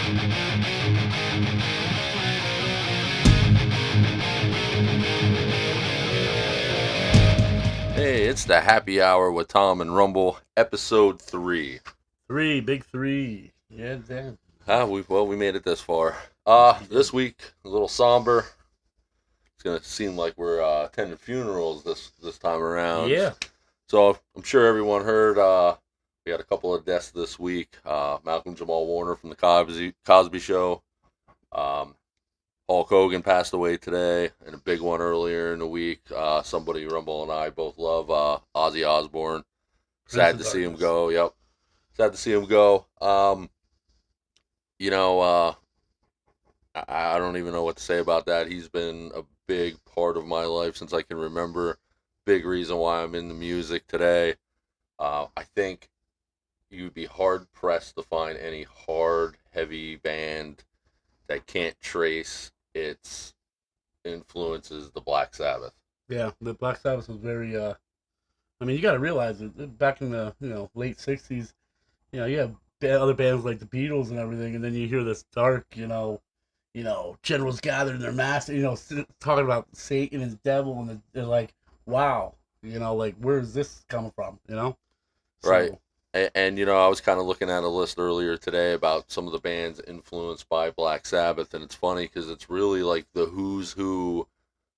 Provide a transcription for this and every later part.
Hey, it's the happy hour with Tom and Rumble, episode 3. Big three. Yeah, damn. We made it this far. This week a little somber. It's gonna seem like we're attending funerals this time around. Yeah. So I'm sure everyone heard. We had a couple of deaths this week. Malcolm Jamal Warner from the Cosby Show. Hulk Hogan passed away today, and a big one earlier in the week. Somebody Rumble and I both love, Ozzy Osbourne. Sad to see him go. Yep, sad to see him go. You know, I don't even know what to say about that. He's been a big part of my life since I can remember. Big reason why I'm in the music today. I think you'd be hard pressed to find any hard, heavy band that can't trace its influences the Black Sabbath. Yeah, the Black Sabbath was very. I mean, you got to realize that back in the late '60s, you have other bands like the Beatles and everything, and then you hear this dark, generals gathering their mass, talking about Satan and the devil, and they're like, wow, like where's this coming from, So, right. And I was kind of looking at a list earlier today about some of the bands influenced by Black Sabbath, and it's funny because it's really like the who's who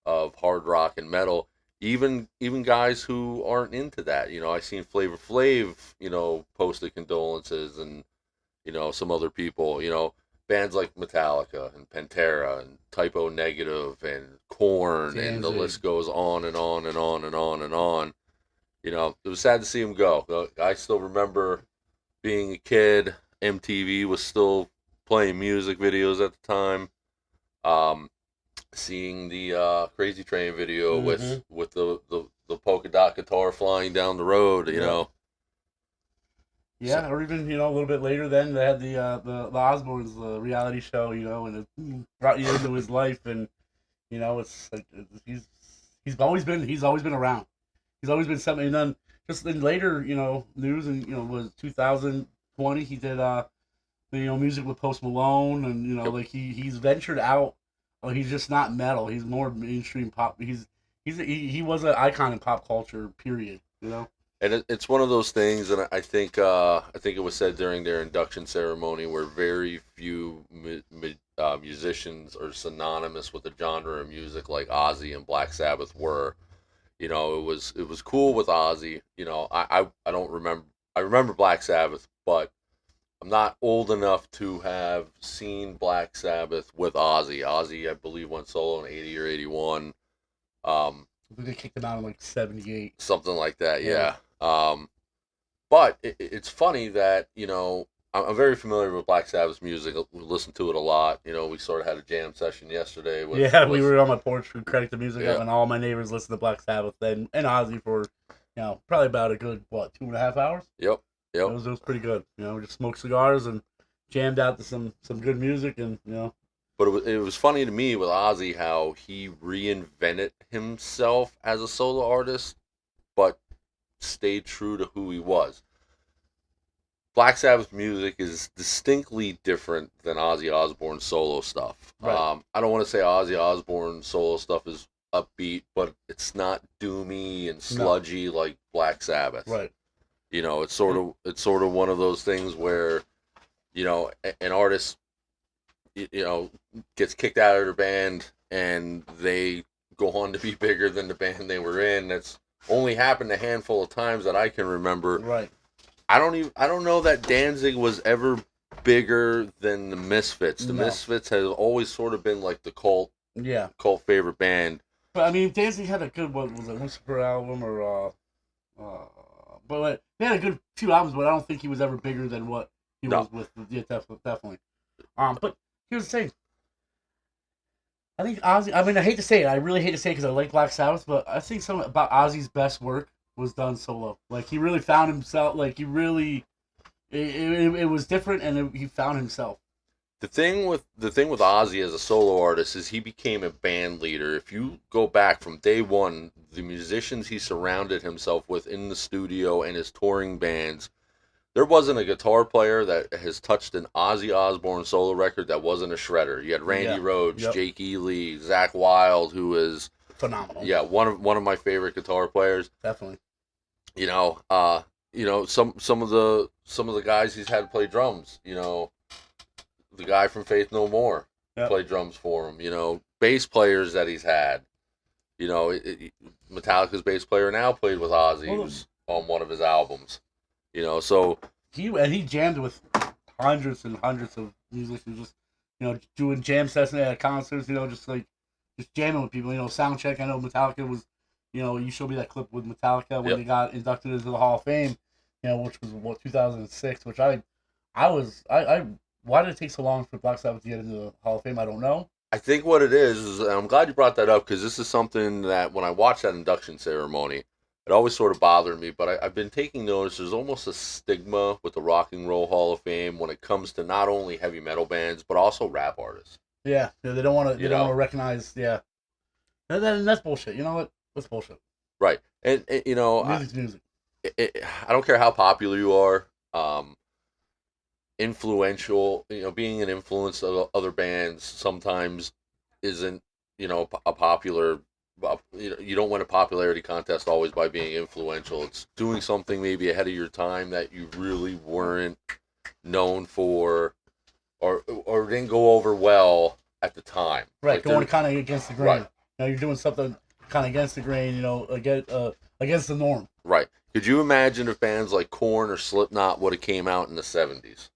of hard rock and metal. Even guys who aren't into that, I seen Flavor Flav, posted condolences, and some other people, bands like Metallica and Pantera and Typo Negative and Korn, and the list goes on and on and on and on and on. It was sad to see him go. I still remember being a kid. MTV was still playing music videos at the time. Seeing the Crazy Train video with the polka dot guitar flying down the road. Yeah, or even a little bit later, then they had the Osbournes reality show, and it brought you into his life, and it's like he's always been around. He's always been something. And then just in later, news, and was 2020 he did music with Post Malone, and like he's ventured out. Oh, he's just not metal. He's more mainstream pop. He was an icon in pop culture. Period. And it's one of those things, and I think it was said during their induction ceremony where very few musicians are synonymous with the genre of music like Ozzy and Black Sabbath were. It was cool with Ozzy. I don't remember. I remember Black Sabbath, but I'm not old enough to have seen Black Sabbath with Ozzy. Ozzy, I believe, went solo in 80 or 81. They kicked him out in like 78. Something like that, yeah. But it's funny that, I'm very familiar with Black Sabbath's music. We listen to it a lot. We sort of had a jam session yesterday. We were on my porch. We cranked the music up, and all my neighbors listened to Black Sabbath and Ozzy for, probably about a good, 2.5 hours? Yep. It was pretty good. We just smoked cigars and jammed out to some good music, and, But it was funny to me with Ozzy how he reinvented himself as a solo artist, but stayed true to who he was. Black Sabbath music is distinctly different than Ozzy Osbourne's solo stuff. Right. I don't want to say Ozzy Osbourne's solo stuff is upbeat, but it's not doomy and sludgy like Black Sabbath. Right. It's sort of one of those things where, an artist, gets kicked out of their band and they go on to be bigger than the band they were in. That's only happened a handful of times that I can remember. Right. I don't know that Danzig was ever bigger than the Misfits. The Misfits has always sort of been like the cult favorite band. But I mean, Danzig had a good Lucifer album but they had a good few albums, but I don't think he was ever bigger than what he was with. Yeah, definitely. But here's the thing. I think Ozzy. I mean, I hate to say it. I really hate to say it because I like Black Sabbath, but I think something about Ozzy's best work was done solo. Like he really found himself. Like he really, it was different, and he found himself. The thing with Ozzy as a solo artist is he became a band leader. If you go back from day one, the musicians he surrounded himself with in the studio and his touring bands, there wasn't a guitar player that has touched an Ozzy Osbourne solo record that wasn't a shredder. You had Randy Yeah. Rhoads, Yep. Jake Ely, Zach Wilde, who is Phenomenal. yeah one of my favorite guitar players. Definitely. You know, some of the guys he's had play drums. You know, the guy from Faith No More Yep. played drums for him. You know, bass players that he's had. You know, Metallica's bass player now played with Ozzy Well, who's on one of his albums. You know, so he jammed with hundreds and hundreds of musicians, just doing jam sessions at concerts. Just jamming with people. Soundcheck. I know Metallica was. You showed me that clip with Metallica when Yep. they got inducted into the Hall of Fame. Which was 2006. Which I why did it take so long for Black Sabbath to get into the Hall of Fame? I don't know. I think what it is and I'm glad you brought that up because this is something that when I watched that induction ceremony, it always sort of bothered me. But I've been taking notice. There's almost a stigma with the Rock and Roll Hall of Fame when it comes to not only heavy metal bands but also rap artists. Yeah, they don't want to. They You don't want know, to recognize. Yeah, and that's bullshit. You know what? That's bullshit. right? And you know, Music's music. I don't care how popular you are. Influential, being an influence of other bands sometimes isn't, a popular. You don't win a popularity contest always by being influential. It's doing something maybe ahead of your time that you really weren't known for, or didn't go over well at the time. Right, Like going kind of against the grain. right, You're doing something kind of against the grain. Against the norm. right. Could you imagine if bands like Korn or Slipknot would have came out in the '70s?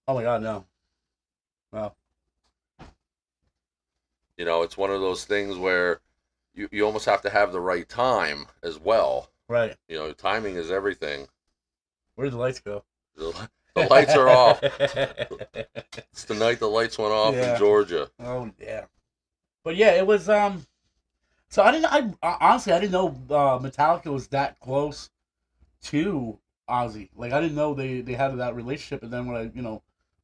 Oh my God, no. No. It's one of those things where you almost have to have the right time as well. Right. Timing is everything. Where did the lights go? The lights are off. It's the night the lights went off Yeah. in Georgia. Oh yeah. But yeah, it was So honestly I didn't know Metallica was that close to Ozzy. Like I didn't know they had that relationship. And then when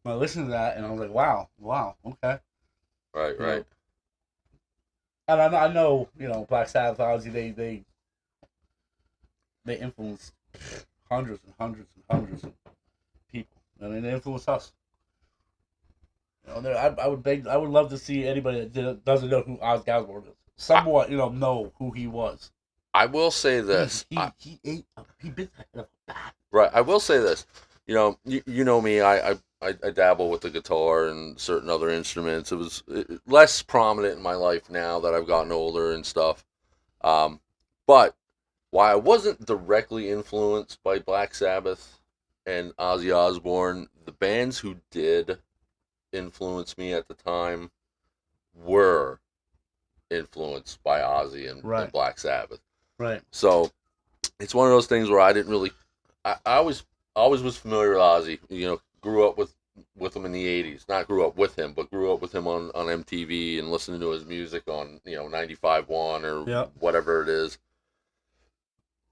I listened to that and I was like, wow, okay. Right, You right. know, and I know Black Sabbath, Ozzy, they influenced hundreds and hundreds and hundreds of people. I mean, they influenced us. I would love to see anybody that doesn't know who Ozzy Osbourne is, somewhat, know who he was. I will say this. He bit the head of a bat. Right, I will say this. You know me. I dabble with the guitar and certain other instruments. It was less prominent in my life now that I've gotten older and stuff. But while I wasn't directly influenced by Black Sabbath and Ozzy Osbourne, the bands who did influence me at the time were influenced by Ozzy and Right. Black Sabbath. Right. So it's one of those things where I didn't really. I always was familiar with Ozzy. Grew up with him in the '80s. Not grew up with him, but grew up with him on MTV and listening to his music on 95.1 or Yep. whatever it is.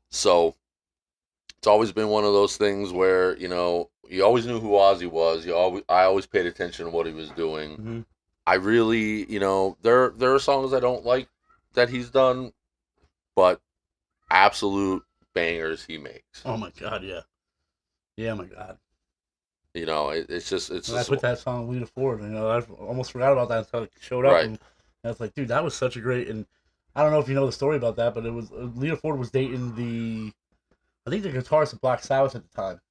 So it's always been one of those things where you always knew who Ozzy was. I always paid attention to what he was doing. Mm-hmm. I really, there are songs I don't like that he's done, but absolute bangers he makes. Oh my God, yeah. Yeah, my God. It's just When I put that song "Lean Forward," I almost forgot about that until it showed up, Right. and I was like, dude, that was such a great. And I don't know if you know the story about that, but it was Lita Ford was dating I think the guitarist of Black Sabbath at the time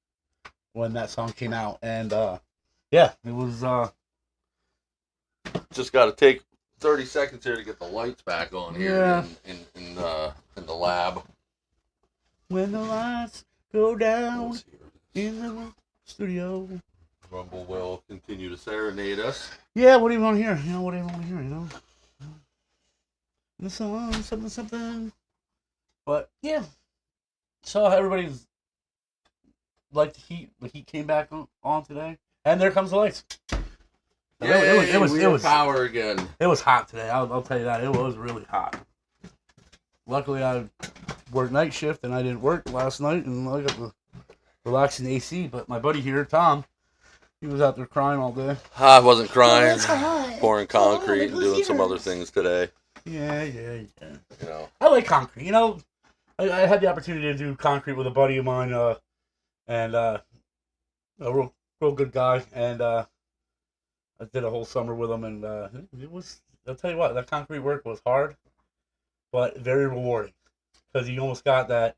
when that song came out, and yeah, it was. Just got to take 30 seconds here to get the lights back on here Yeah. in the lab. When the lights go down in the studio. Rumble will continue to serenade us. Yeah, what do you want to hear? What do you want to hear? The song, something. But yeah, so everybody's like the heat came back on today, and there comes the lights. It was it power again. It was hot today. I'll tell you that it was really hot. Luckily, I worked night shift and I didn't work last night, and I got to relax in AC. But my buddy here, Tom, he was out there crying all day. I wasn't crying, it's hot. pouring concrete and doing some Here. other things today. Yeah. I like concrete. I had the opportunity to do concrete with a buddy of mine, and A real good guy, and I did a whole summer with him, and it was. I'll tell you what, that concrete work was hard, but very rewarding because you almost got that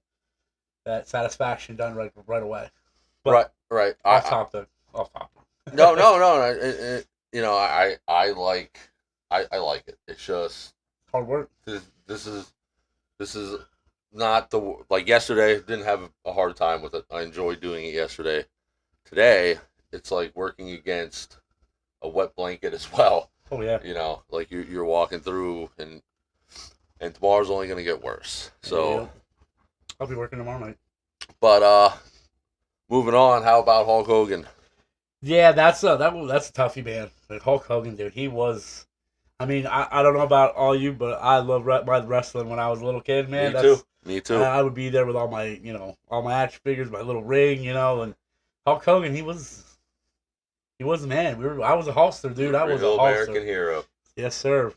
satisfaction done right away. But Right, right. off topic, off topic. No, no, no. You know, I like it. It's just Hard work. this is this is not the like yesterday. Didn't have a hard time with it. I enjoyed doing it yesterday. Today, it's like working against a wet blanket as well. Oh yeah. You know, like you're walking through, and tomorrow's only gonna get worse. So, Yeah. I'll be working tomorrow night. but moving on. How about Hulk Hogan? Yeah, that's a toughie, man. Like Hulk Hogan, dude, he was. I mean, I don't know about all you, but I love my wrestling when I was a little kid, man. Me too. Me too. I would be there with all my, all my action figures, my little ring, and Hulk Hogan, he was the man. I was a Hulkster, dude. I was a Real Hulkster. American hero. Yes, sir.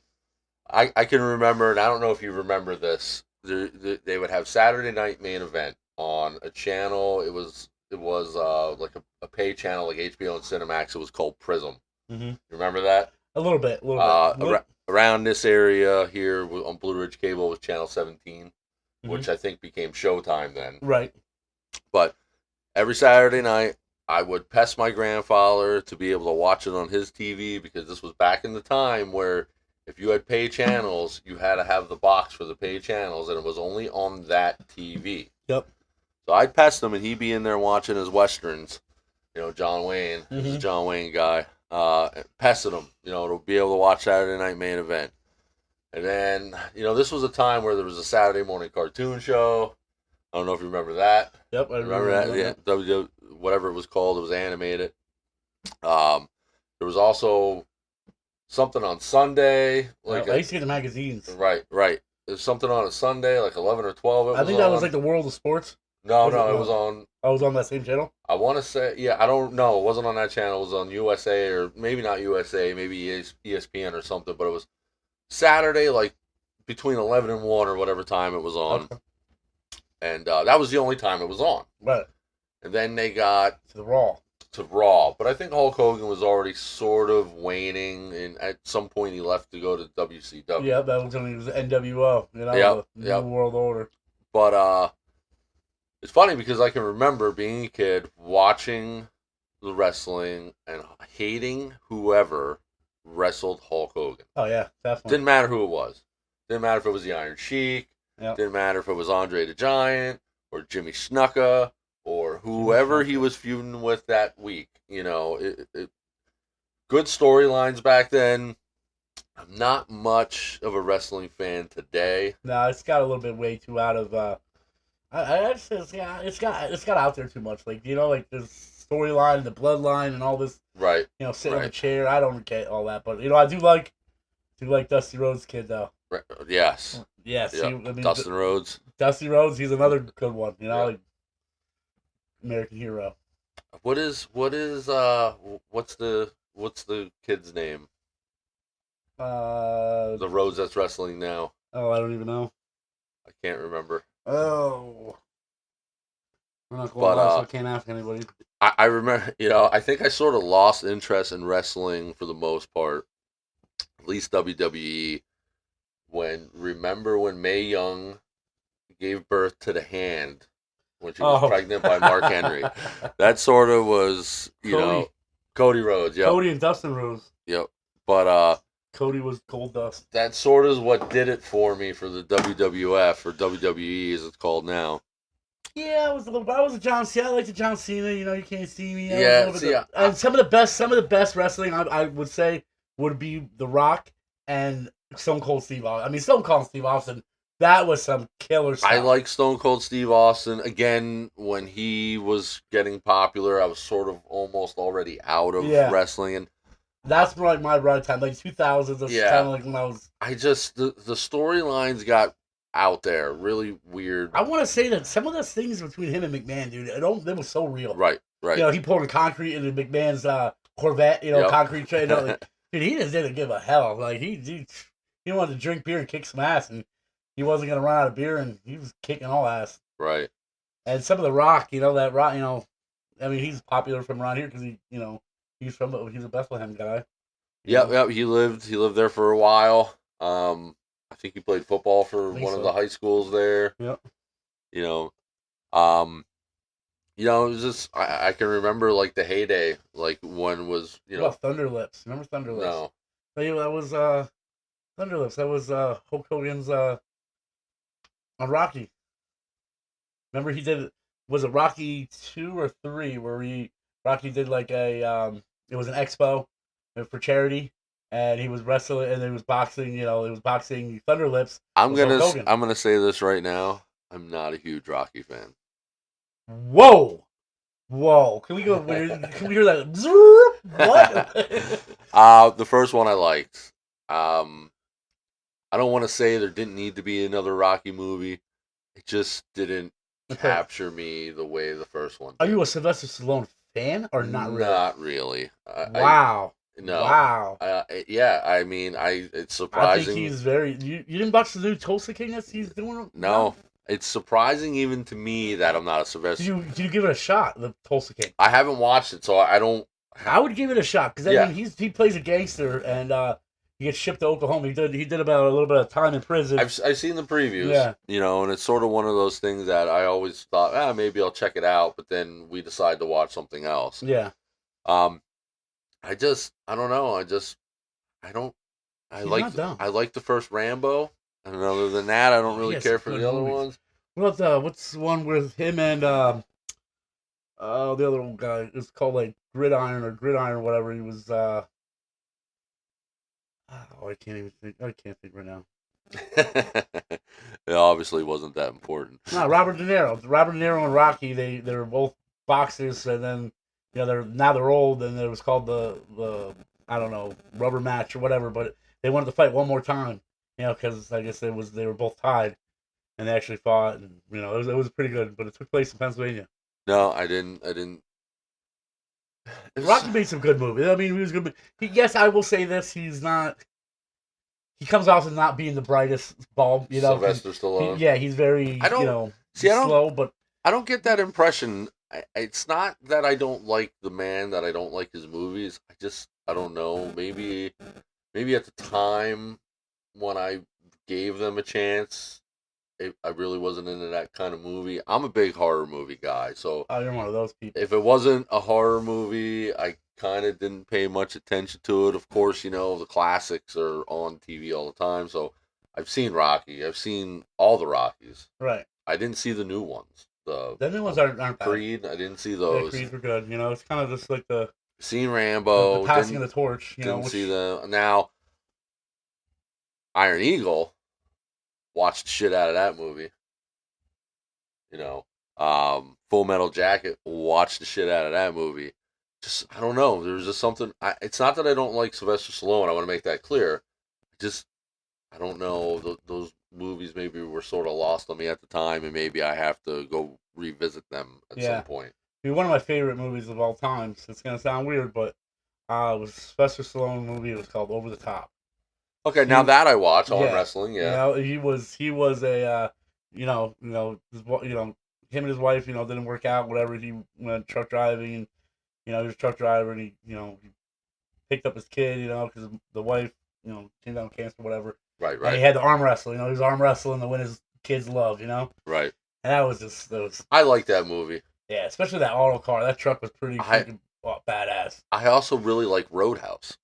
I can remember, and I don't know if you remember this. They would have Saturday night main event on a channel. It was like a pay channel like HBO and Cinemax. It was called Prism. Mm-hmm. You remember that? A little bit. Around this area here on Blue Ridge Cable was Channel 17, Mm-hmm. which I think became Showtime then. Right. But every Saturday night, I would pest my grandfather to be able to watch it on his TV because this was back in the time where if you had pay channels, you had to have the box for the pay channels, and it was only on that TV. Yep. So I'd pest him, and he'd be in there watching his westerns. You know, John Wayne. Mm-hmm. He's a John Wayne guy. Pesting him, to be able to watch Saturday night main event. And then, this was a time where there was a Saturday morning cartoon show. I don't know if you remember that. Yep, I remember that. Yeah, whatever it was called, it was animated. There was also something on Sunday. I used to get the magazines. Right. There's something on a Sunday, like 11 or 12. I think that was like the World of Sports. No, it was on. I was on that same channel. I want to say, yeah, I don't know. It wasn't on that channel. It was on USA, or maybe not USA, maybe ESPN or something. But it was Saturday, like between 11 and 1 or whatever time it was on. Okay. And that was the only time it was on. Right. And then they got to Raw. But I think Hulk Hogan was already sort of waning, and at some point he left to go to WCW. Yeah, that was when he was NWO. Yep. New World Order. But it's funny because I can remember being a kid watching the wrestling and hating whoever wrestled Hulk Hogan. Oh yeah, definitely. Didn't matter who it was. Didn't matter if it was the Iron Sheik. Yep. Didn't matter if it was Andre the Giant or Jimmy Snuka or whoever he was feuding with that week. Good storylines back then. I'm not much of a wrestling fan today. No, it's got a little bit way too out of. I just it's got out there too much. Like like the storyline, the bloodline, and all this. Right. Sitting on the chair. I don't get all that, but I do like Dusty Rhodes' kid though. Right. Yes. Yes. Yep. Dustin Rhodes. Dusty Rhodes. He's another good one. Like American hero. What's the kid's name? The Rhodes that's wrestling now. Oh, I don't even know. I can't remember. Oh. I'm not going to so I can't ask anybody. I remember, I think I sort of lost interest in wrestling for the most part, at least WWE, remember when Mae Young gave birth to the Hand when she was pregnant by Mark Henry. That sort of was, Cody Rhodes. Yep. Cody and Dustin Rhodes. Yep. But Cody was Gold Dust. That sort of is what did it for me for the WWF, or WWE as it's called now. Yeah, I was a John Cena. I like the John Cena. You can't see me. Yeah. And some of the best wrestling I would say would be The Rock and Stone Cold Steve Austin. I mean, Stone Cold Steve Austin. That was some killer stuff. I like Stone Cold Steve Austin. Again, when he was getting popular, I was sort of almost already out of wrestling, and that's like my right time, like 2000s. That's kind of like when I was. I just the storylines got out there, really weird. I want to say that some of those things between him and McMahon, dude, they were so real. Right. He poured in concrete into McMahon's Corvette. Concrete train. Dude, he just didn't give a hell. Like he wanted to drink beer and kick some ass, and he wasn't gonna run out of beer, and he was kicking all ass. Right. And some of the Rock, that Rock, I mean, he's popular from around here because he's a Bethlehem guy. Yep, yep. He lived there for a while. I think he played football for I think one of the so. high schools there. Yep. You know, um, it was just I can remember like the heyday, like when was What about Thunderlips? Remember Thunderlips? no, That was Thunderlips. That was Hulk Hogan's on Rocky. Remember he did, was it Rocky 2 or 3 where Rocky did like a it was an expo for charity, and he was wrestling and it was boxing. It was boxing. Thunderlips was Hulk Hogan. I'm gonna say this right now. I'm not a huge Rocky fan. Whoa, whoa! Can we go? Can we hear that? What? The first one I liked. Um, I don't want to say there didn't need to be another Rocky movie. It just didn't Okay. capture me the way the first one Are did. you a Sylvester Stallone fan or not really? Not really. Wow. No. Wow. Yeah. I mean, it's I think surprising. he's very. You didn't watch the new Tulsa King that he's doing No, now? it's surprising even to me that I'm not a Sylvester. Did you give it a shot? The Tulsa King. I haven't watched it, so I don't. I would give it a shot because I Yeah. mean he plays a gangster and he gets shipped to Oklahoma. He did about a little bit of time in prison. I've seen the previews, Yeah. and it's sort of one of those things that I always thought, maybe I'll check it out, but then we decide to watch something else. Yeah. Um, I don't know. I don't. He's not dumb. I like the first Rambo, and other than that, I don't Oh, really yes, care for good the other movies. ones. What's the one with him and the other guy? It's called like Gridiron or whatever. He was I can't even think. I can't think right now. It obviously wasn't that important. No, Robert De Niro. Robert De Niro and Rocky. They were both boxers, and then they're old, and it was called the I don't know, rubber match or whatever. But they wanted to fight one more time, because I guess they were both tied, and they actually fought, and it was pretty good. But it took place in Pennsylvania. No, I didn't. I didn't. Rocky made some good movies. I mean, he was good. Yes, I will say this: he's not. He comes off as not being the brightest bulb, Sylvester Stallone. He's very, I don't see. slow, but I don't get that impression. It's not that I don't like the man, that I don't like his movies. I don't know. Maybe at the time when I gave them a chance, I really wasn't into that kind of movie. I'm a big horror movie guy, so you're one of those people. if it wasn't a horror movie, I kind of didn't pay much attention to it. Of course, the classics are on TV all the time, so I've seen Rocky. I've seen all the Rockies. Right. I didn't see the new ones. The new ones aren't bad. Creed, I didn't see Yeah, those. Creeds were good. It's kind of just like the Seen Rambo. passing of the torch. Didn't see now. Iron Eagle. Watched the shit out of that movie. Full Metal Jacket. Watched the shit out of that movie. Just I don't know. There's just something. It's not that I don't like Sylvester Stallone. I want to make that clear. I don't know. Those movies maybe were sort of lost on me at the time, and maybe I have to go revisit them at some point. One of my favorite movies of all time. It's gonna sound weird, but it was a Sylvester Stallone movie. It was called Over the Top. Okay, now that I watch arm wrestling, he was a him and his wife, didn't work out. Whatever, he went truck driving. He was a truck driver, and he picked up his kid, because the wife, came down with cancer, whatever. Right. And he had to arm wrestle. He was arm wrestling to win his kid's love. Right. And that was. I like that movie. Yeah, especially that auto car. That truck was pretty freaking badass. I also really like Roadhouse.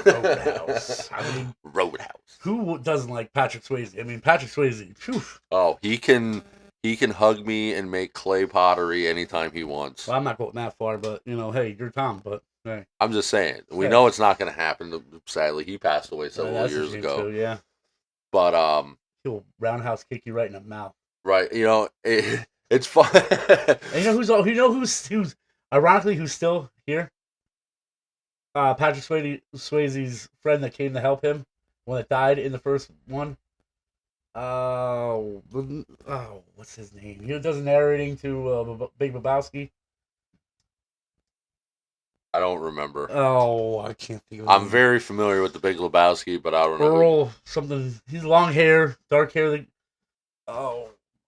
Roadhouse. I mean, Roadhouse. Who doesn't like Patrick Swayze? I mean, Patrick Swayze. Phew. Oh, he can hug me and make clay pottery anytime he wants. Well, I'm not going that far, but hey, you're Tom. But hey, I'm just saying. We know it's not going to happen. Sadly, he passed away several years ago. Too, yeah. But he'll roundhouse kick you right in the mouth. Right. It's fun. And who's ironically who's still here? Patrick Swayze's friend that came to help him, one that died in the first one. What's his name? He does narrating to Big Lebowski. I don't remember. Oh, I can't think of it. I'm very familiar with the Big Lebowski, but I don't know. Earl something. He's long hair, dark hair.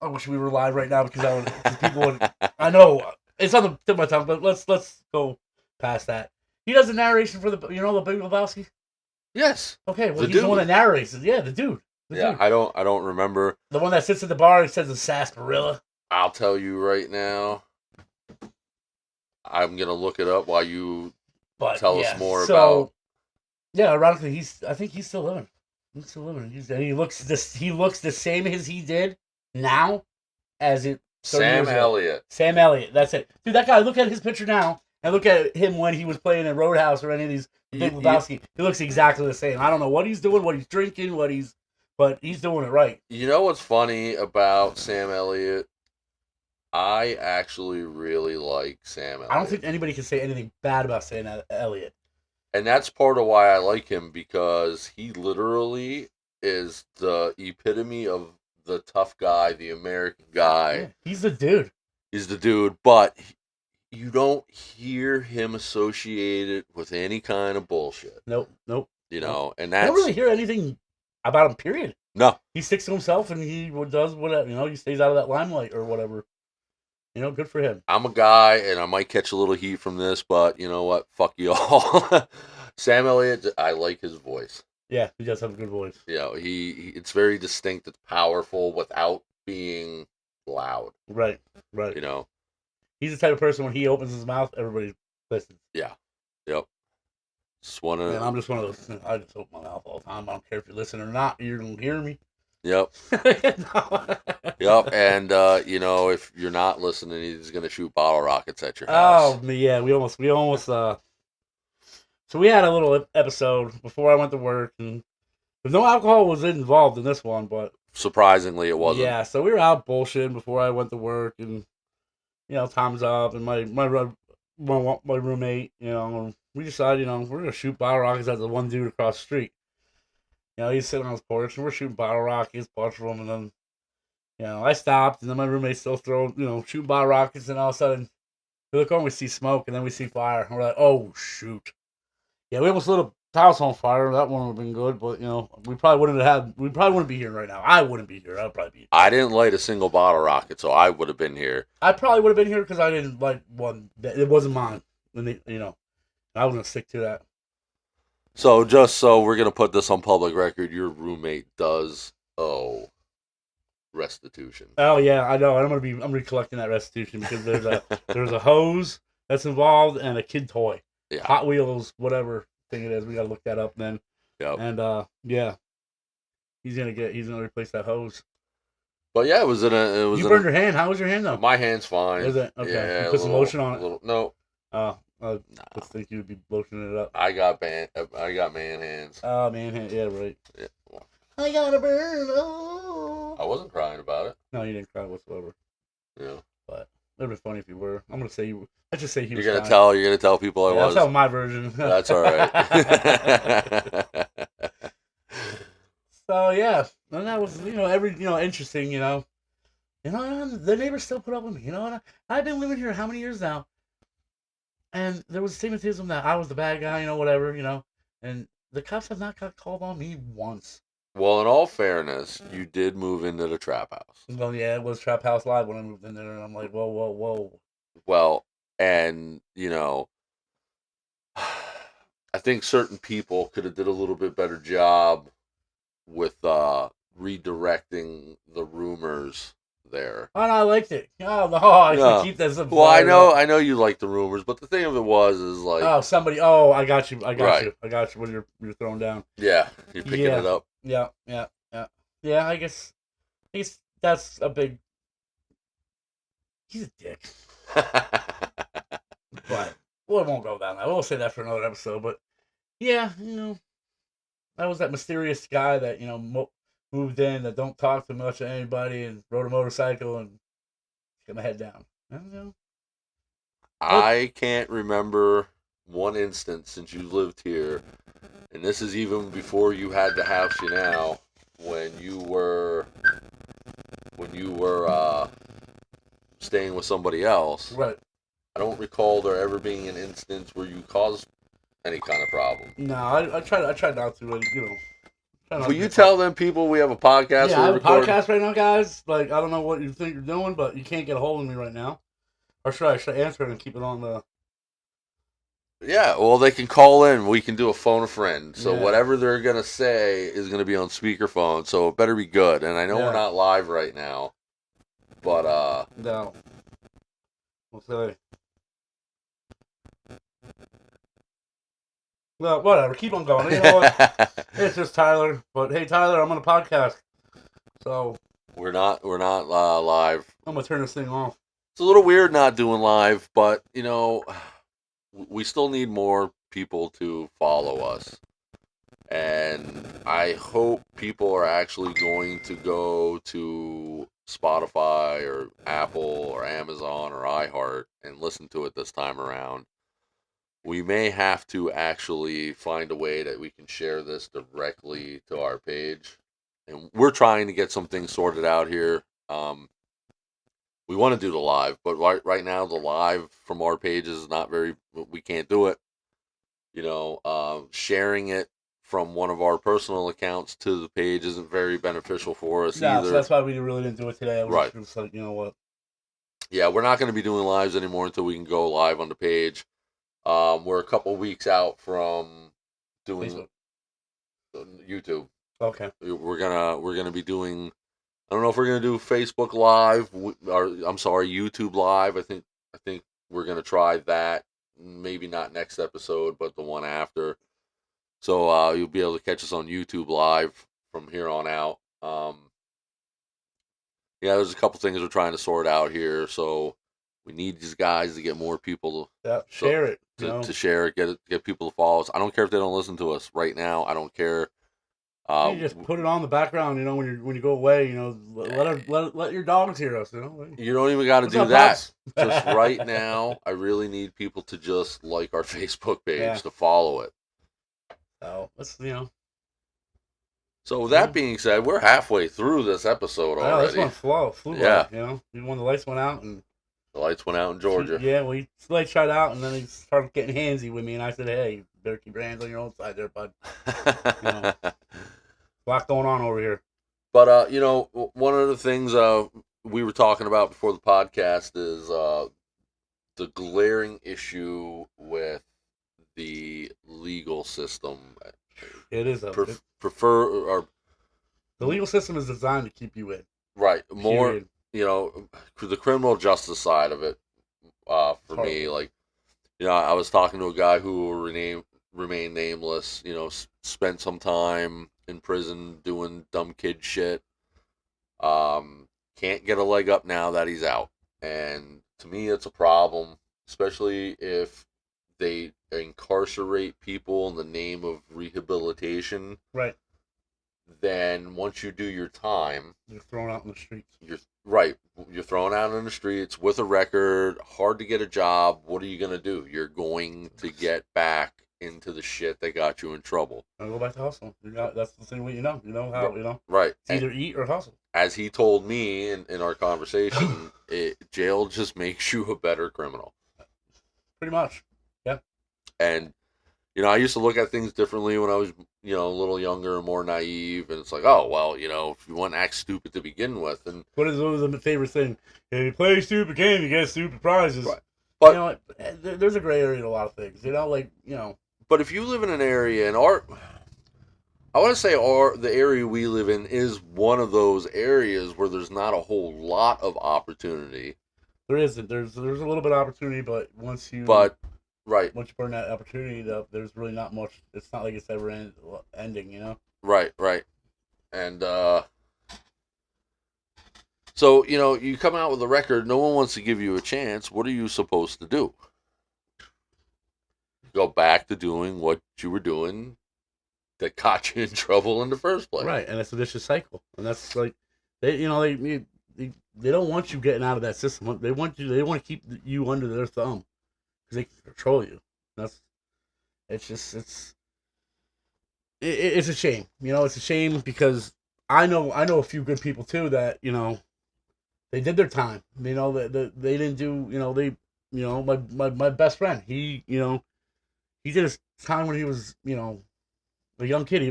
I wish we were live right now because people would. I know. It's on the tip of my tongue, but let's go past that. He does the narration for the Big Lebowski. Yes. Okay, well The he's dude. the one that narrates it. Yeah, the dude. Yeah, Dude. I don't remember. The one that sits at the bar and says the sarsaparilla. I'll tell you right now. I'm gonna look it up while you But tell yeah, us more so about yeah, ironically, I think he's still living. He's still living. He looks the same as he did now as it 30 Sam years ago. Elliott. Sam Elliott. That's it, dude. That guy. Look at his picture now, and look at him when he was playing in Roadhouse or any of these Big Lebowski. He looks exactly the same. I don't know what he's doing, what he's drinking, but he's doing it right. You know what's funny about Sam Elliott? I actually really like Sam Elliott. I don't think anybody can say anything bad about Sam Elliott. And that's part of why I like him, because he literally is the epitome of the tough guy, the American guy. Yeah, he's the dude. He's the dude, but you don't hear him associated with any kind of bullshit. Nope. You know, and I that's... don't really hear anything about him, period. No. He sticks to himself and he does whatever, he stays out of that limelight or whatever. Good for him. I'm a guy, and I might catch a little heat from this, but you know what? Fuck you all. Sam Elliott, I like his voice. Yeah, he does have a good voice. He it's very distinct. It's powerful without being loud. Right. He's the type of person when he opens his mouth, everybody listens. Yeah. Yep. Just one of. And I'm just one of those. I just open my mouth all the time. I don't care if you listen or not. You're gonna hear me. Yep. No. Yep. And if you're not listening, he's gonna shoot bottle rockets at your house. Oh yeah, we almost. So we had a little episode before I went to work, and no alcohol was involved in this one, but surprisingly, it wasn't. Yeah, so we were out bullshitting before I went to work, and time's up, and my roommate, we decided, we're gonna shoot bottle rockets at the one dude across the street. He's sitting on his porch, and we're shooting bottle rockets, a bunch of them, and then, I stopped, and then my roommate still shooting bottle rockets, and all of a sudden, we look over, and we see smoke, and then we see fire, and we're like, oh shoot. Yeah, we almost lit a house on fire. That one would have been good, but we probably wouldn't be here right now. I wouldn't be here. I'd probably be here. I didn't light a single bottle rocket, so I would have been here. I probably would have been here because I didn't light one. It wasn't mine. And I was gonna stick to that. So just so we're gonna put this on public record, your roommate does owe restitution. Oh yeah, I know. I'm gonna be collecting that restitution because there's a hose that's involved and a kid toy. Yeah. Hot Wheels, whatever thing it is, we gotta look that up then. Yep. And yeah, he's gonna replace that hose. But yeah, it was. You burned your hand. How was your hand though? My hand's fine. Is it okay? Yeah, you put some lotion on it. No. I would think you'd be lotioning it up. I got man hands. Oh man, yeah, right. Yeah. I gotta burn. Oh. I wasn't crying about it. No, you didn't cry whatsoever. Yeah. But it'd be funny if you were. I'm gonna say you. Let's just say he was. You're gonna tell people I was. I'll tell my version. That's all right. So yeah, and that was interesting. The neighbors still put up with me. And I've been living here how many years now, and there was stigmatism that I was the bad guy. Whatever. And the cops have not got called on me once. Well, in all fairness, you did move into the trap house. Well, yeah, it was Trap House Live when I moved in there, and I'm like, whoa. Well, and I think certain people could have did a little bit better job with redirecting the rumors there. Oh, no, I liked it. Oh, no, I should keep that. Well, I know you like the rumors, but the thing of it is like, I got you. I got Right. you when you're throwing down. Yeah, you're picking it up. Yeah. I guess that's a big. He's a dick. But we won't go down that. We'll say that for another episode. But yeah, that was that mysterious guy that moved in that don't talk too much to anybody and rode a motorcycle and get my head down. I can't remember one instance since you lived here, and this is even before you had the house you now, when you were staying with somebody else. Right. I don't recall there ever being an instance where you caused any kind of problem. No, I tried not to. Will you tell them people we have a podcast? Yeah, I have a podcast right now, guys. Like, I don't know what you think you're doing, but you can't get a hold of me right now. Or should I answer it and keep it on the? Yeah, well, they can call in. We can do a phone a friend. So Yeah, whatever they're gonna say is gonna be on speakerphone. So it better be good. And I know we're yeah. not live right now, but No, we'll say. Well, whatever. Keep on going. You know what? It's just Tyler. But hey, Tyler, I'm on a podcast, so we're not live. I'm gonna turn this thing off. It's a little weird not doing live, but we still need more people to follow us. And I hope people are actually going to go to Spotify or Apple or Amazon or iHeart and listen to it this time around. We may have to actually find a way that we can share this directly to our page. And we're trying to get some things sorted out here. We want to do the live, but right now the live from our page is not very. We can't do it. Sharing it from one of our personal accounts to the page isn't very beneficial for us No, so either. that's why we really didn't do it today. I was Right. just like, you know what? Yeah, we're not going to be doing lives anymore until we can go live on the page. We're a couple weeks out from doing Facebook. YouTube. Okay. We're gonna be doing. I don't know if we're gonna do Facebook Live or I'm sorry, YouTube Live. I think we're gonna try that. Maybe not next episode, but the one after. So you'll be able to catch us on YouTube Live from here on out. Yeah, there's a couple things we're trying to sort out here. So we need these guys to get more people Yeah. Share it. to share it, get people to follow us. I don't care if they don't listen to us right now. I don't care. You just put it on the background. When you go away, let your dogs hear us. You don't even got to What's do up, that. pups? Just right now, I really need people to just like our Facebook page, Yeah. to follow it. So let's So with that being said, we're halfway through this episode I know this already. one flew Yeah. by. Even when the lights went out and The lights went out in Georgia. yeah, we lights shut out and then he started getting handsy with me and I said, hey, you better keep your hands on your own side there, bud. A lot going on over here. But one of the things we were talking about before the podcast is the glaring issue with the legal system. It is Prefer or the legal system is designed to keep you in. right more. Period. The criminal justice side of it. For me, like, I was talking to a guy who will remain nameless. Spent some time in prison doing dumb kid shit. Can't get a leg up now that he's out, and to me, it's a problem, especially if they incarcerate people in the name of rehabilitation. Right. Then once you do your time, you're thrown out in the streets. You're thrown out in the streets with a record, hard to get a job. What are you going to do? You're going to get back into the shit that got you in trouble. And go back to hustle. That's the thing. You know how. Right. It's either eat or hustle. As he told me in our conversation, jail just makes you a better criminal. Pretty much. Yeah. And I used to look at things differently when I was, a little younger and more naive. And it's like, oh, well, if you want to act stupid to begin with. And what is the favorite thing? If you play a stupid game, you get stupid prizes. Right. But there's a gray area to a lot of things. But if you live in an area, and I want to say the area we live in is one of those areas where there's not a whole lot of opportunity. There isn't. There's a little bit of opportunity, but once you right. Once you burn that opportunity up, there's really not much. It's not like it's ever ending, Right. And so, you come out with a record, no one wants to give you a chance. What are you supposed to do? Go back to doing what you were doing that got you in trouble in the first place. Right, and it's a vicious cycle. And that's like they don't want you getting out of that system. They want to keep you under their thumb because they can control you. It's a shame. It's a shame because I know a few good people too that they did their time. They didn't do my best friend. He did his time when he was a young kid.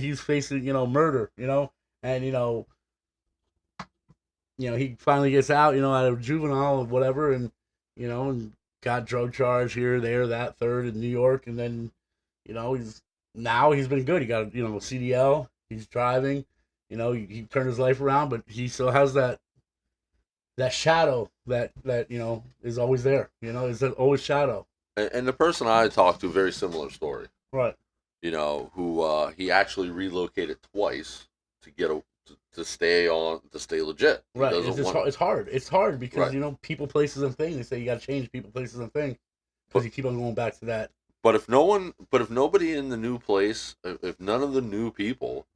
He's facing murder. And he finally gets out out of juvenile or whatever, and and got drug charge here, there, that, third in New York, and then, he's been good. He got a CDL. He's driving. He turned his life around, but he still has that shadow that is always there. Is that always shadow. And the person I talked to, very similar story. Right. Who he actually relocated twice to get to stay legit. He Right. doesn't want. It's hard. It's hard because Right. people, places, and things. They say you got to change people, places, and things because But you keep on going back to that. if nobody in the new place, if none of the new people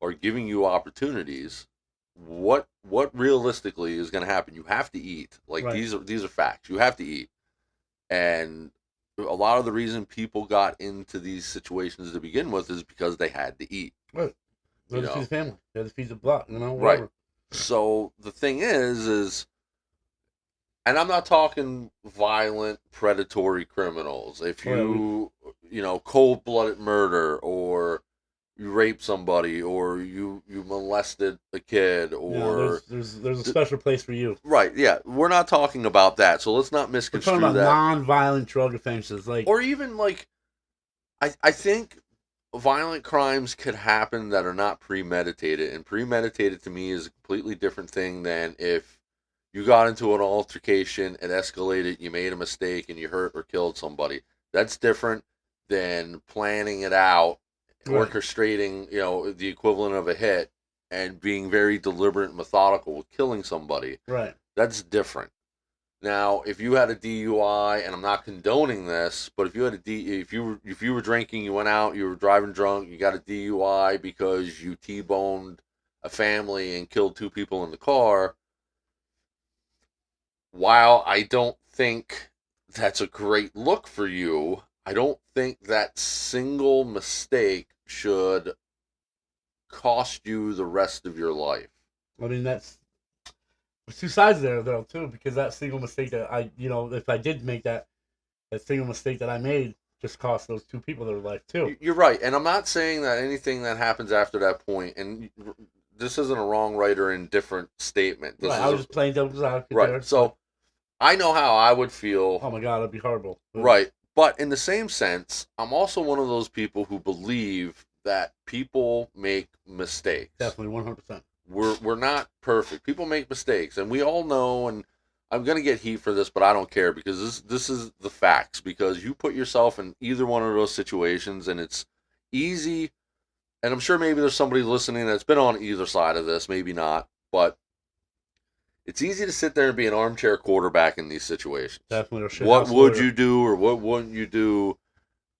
are giving you opportunities, what realistically is going to happen? You have to eat. Like Right. these are facts. You have to eat, and a lot of the reason people got into these situations to begin with is because they had to eat. Right. They You had to feed know, the family. They had to feed the block. right. Whatever. So the thing is, and I'm not talking violent, predatory criminals. If Oh, yeah, cold-blooded murder, or you rape somebody, or you molested a kid, or there's a special place for you. right, yeah, we're not talking about that. So let's not We're talking misconstrue about that. non-violent drug offenses, like Or even like, I think violent crimes could happen that are not premeditated, and premeditated to me is a completely different thing than if you got into an altercation, it escalated, you made a mistake, and you hurt or killed somebody. That's different than planning it out, right, orchestrating, the equivalent of a hit, and being very deliberate and methodical with killing somebody. right. That's different. Now, if you had a DUI, and I'm not condoning this, but if you had if you were drinking, you went out, you were driving drunk, you got a DUI because you T-boned a family and killed two people in the car. While I don't think that's a great look for you, I don't think that single mistake should cost you the rest of your life. I mean, there's two sides there though too, because that single mistake that if I did make that single mistake that I made just cost those two people their life too. You're right, and I'm not saying that anything that happens after that point, and this isn't a wrong, right, or indifferent statement. This Right. is I was just playing devil's advocate right. there. So I know how I would feel. Oh my god, that'd be horrible. Right, but in the same sense, I'm also one of those people who believe that people make mistakes. Definitely, 100%. We're not perfect. People make mistakes, and we all know. And I'm gonna get heat for this, but I don't care, because this is the facts. Because you put yourself in either one of those situations, and it's easy. And I'm sure maybe there's somebody listening that's been on either side of this, maybe not, but it's easy to sit there and be an armchair quarterback in these situations. Definitely, or shit. What would you do, or what wouldn't you do?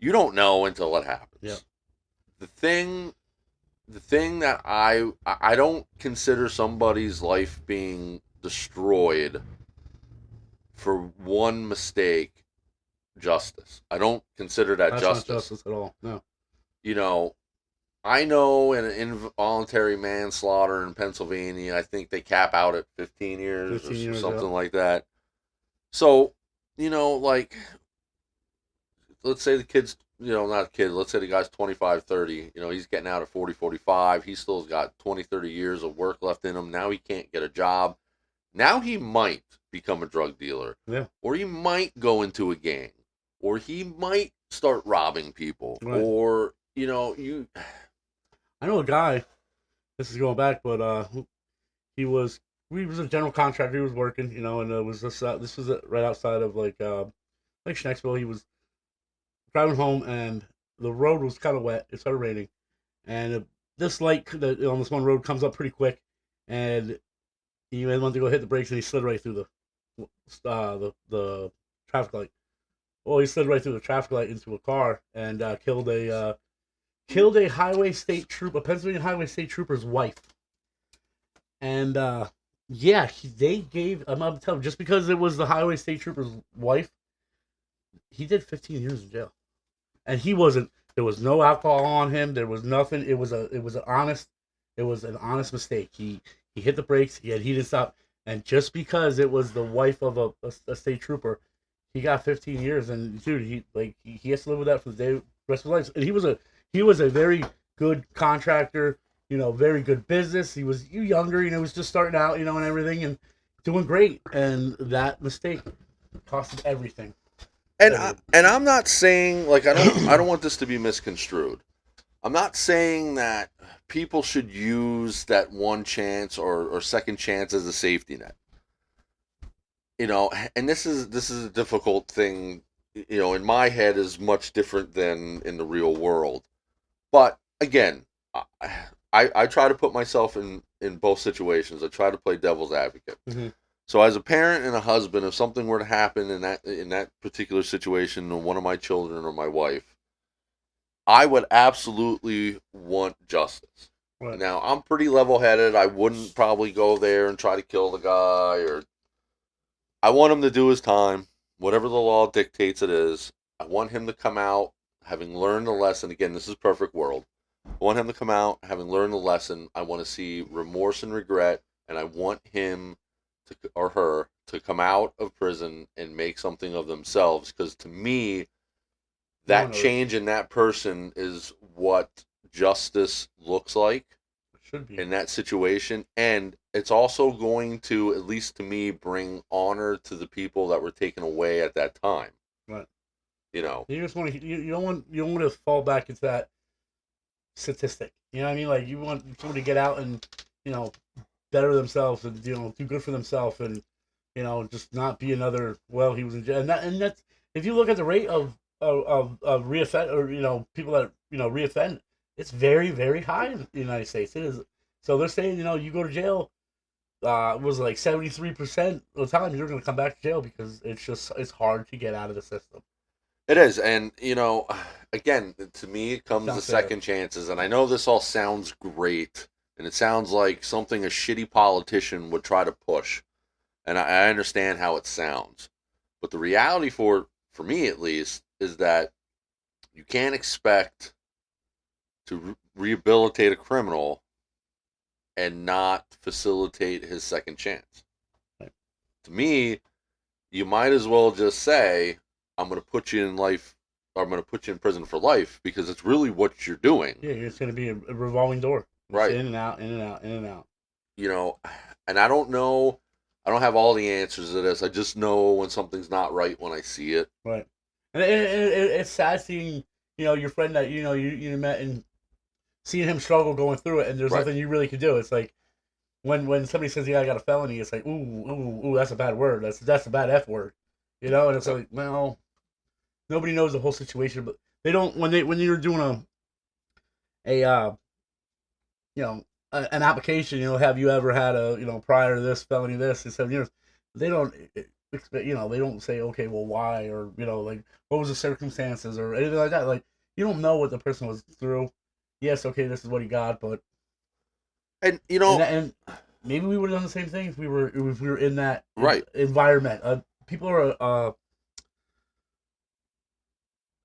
You don't know until it happens. Yeah. The thing that I don't consider somebody's life being destroyed for one mistake justice. I don't consider that That's justice. not justice at all. No. I know in an involuntary manslaughter in Pennsylvania, I think they cap out at 15 years 15 or years, something yeah. like that. So, like, let's say the kid's, not a kid, let's say the guy's 25, 30, he's getting out at 40, 45. He still's got 20, 30 years of work left in him. Now he can't get a job. Now he might become a drug dealer. Yeah. Or he might go into a gang. Or he might start robbing people. Right. Or, I know a guy. This is going back, but he was a general contractor. He was working, and it was this was right outside of like Schnecksville. He was driving home, and the road was kind of wet. It started raining, and this light that on this one road comes up pretty quick, and he went to go hit the brakes, and he slid right through the traffic light. Well, he slid right through the traffic light into a car and killed a Pennsylvania highway state trooper's wife. And yeah, they gave. I'm telling you, just because it was the highway state trooper's wife, he did 15 years in jail, and he wasn't. There was no alcohol on him. There was nothing. It was an honest mistake. He hit the brakes. He didn't stop, and just because it was the wife of a state trooper, he got 15 years. And dude, he has to live with that for the rest of his life. And he was a very good contractor. Very good business. He was younger, he was just starting out, and everything, and doing great. And that mistake Costed everything. And Everything. I'm not saying like I don't want this to be misconstrued. I'm not saying that people should use that one chance or second chance as a safety net. You know, and this is a difficult thing. You know, in my head is much different than in the real world. But again, I try to put myself in both situations. I try to play devil's advocate. Mm-hmm. So as a parent and a husband, if something were to happen in that particular situation to one of my children or my wife, I would absolutely want justice. Right. Now, I'm pretty level-headed. I wouldn't probably go there and try to kill the guy or I want him to do his time, whatever the law dictates it is. I want him to come out having learned the lesson. Again, this is perfect world. I want him to come out having learned the lesson. I want to see remorse and regret, and I want him to or her to come out of prison and make something of themselves. Because to me, that change in that person is what justice looks like Should be. in that situation, and it's also going to, at least to me, bring honor to the people that were taken away at that time. Right. You know, You just want to. You don't want to fall back into that statistic. You know what I mean? Like you want somebody to get out and better themselves and do good for themselves and just not be another. Well, he was in jail, and that's if you look at the rate of reoffend or people that reoffend, it's very very high in the United States. It is. So they're saying you go to jail. Was like 73% of the time you're going to come back to jail because it's hard to get out of the system. it is, and again, to me, it comes to Sounds fair. second chances, and I know this all sounds great, and it sounds like something a shitty politician would try to push, and I understand how it sounds, but the reality for me at least is that you can't expect to rehabilitate a criminal and not facilitate his second chance. Right. To me, you might as well just say, I'm going to put you in life, or I'm going to put you in prison for life, because it's really what you're doing. Yeah, it's going to be a revolving door. It's Right. in and out, in and out, in and out. You know, and I don't know, I don't have all the answers to this. I just know when something's not right when I see it. Right. And it's sad seeing, your friend that, you met and seeing him struggle going through it and there's Right. nothing you really can do. It's like when somebody says, yeah, I got a felony, it's like, ooh, that's a bad word. That's a bad F word. And it's like, well, nobody knows the whole situation, but they don't when you're doing a an application. Have you ever had a prior to this felony this in 7 years? They don't expect. They don't say okay, well, why or like what was the circumstances or anything like that. Like you don't know what the person was through. Yes, okay, this is what he got, but And, and maybe we would have done the same thing if we were in that right. environment. People are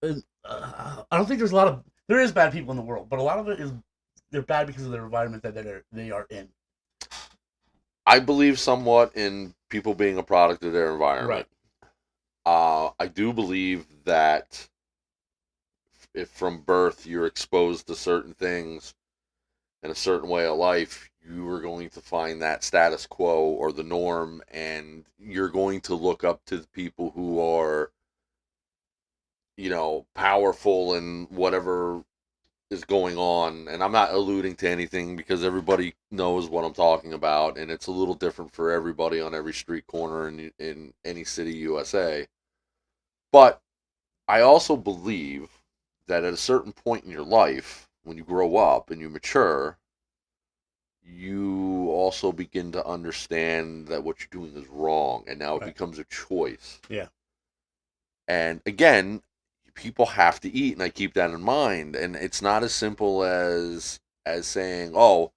I don't think there's a lot of there is bad people in the world, but a lot of it is they're bad because of their environment that they are in. I believe somewhat in people being a product of their environment. Right. I do believe that if from birth you're exposed to certain things in a certain way of life, you are going to find that status quo or the norm, and you're going to look up to the people who are, powerful in whatever is going on. And I'm not alluding to anything because everybody knows what I'm talking about, and it's a little different for everybody on every street corner in any city, USA. But I also believe that at a certain point in your life, when you grow up and you mature, you also begin to understand that what you're doing is wrong, and now it Right. becomes a choice. Yeah. And again, people have to eat, and I keep that in mind. And it's not as simple as saying, "Oh,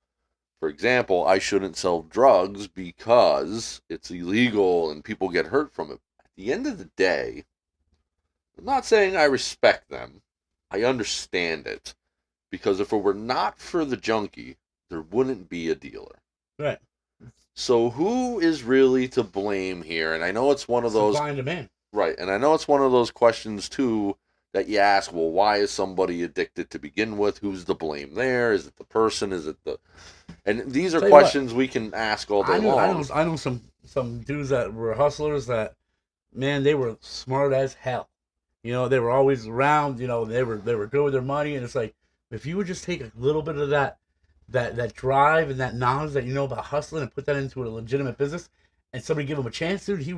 for example, I shouldn't sell drugs because it's illegal and people get hurt from it." At the end of the day, I'm not saying I respect them. I understand it. Because if it were not for the junkie, there wouldn't be a dealer. Right. So who is really to blame here? And I know it's one of those supply and demand. right, and I know it's one of those questions too that you ask, well, why is somebody addicted to begin with? Who's the blame there? Is it the person? Is it the And these are questions we can ask all day long. I know some dudes that were hustlers that man, they were smart as hell. You know, they were always around. You know, they were good with their money, and it's like if you would just take a little bit of that drive and that knowledge that you know about hustling and put that into a legitimate business, and somebody give him a chance, dude, he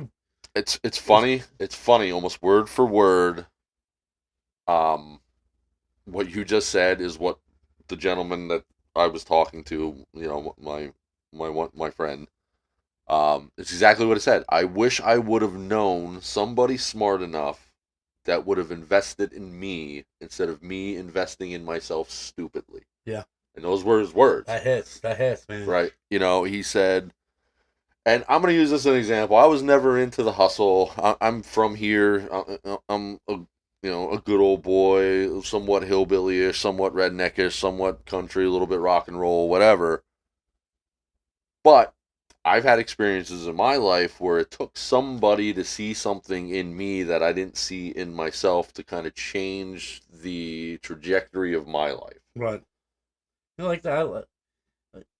It's was funny. It's funny, almost word for word. Um, what you just said is what the gentleman that I was talking to, my friend, it's exactly what it said. I wish I would have known somebody smart enough that would have invested in me instead of me investing in myself stupidly. yeah. And those were his words, That hits, man. right? He said, and I'm going to use this as an example. I was never into the hustle. I'm from here. I'm a good old boy, somewhat hillbilly-ish, somewhat redneckish, somewhat country, a little bit rock and roll, whatever. But I've had experiences in my life where it took somebody to see something in me that I didn't see in myself to kind of change the trajectory of my life. Right. You know, like that.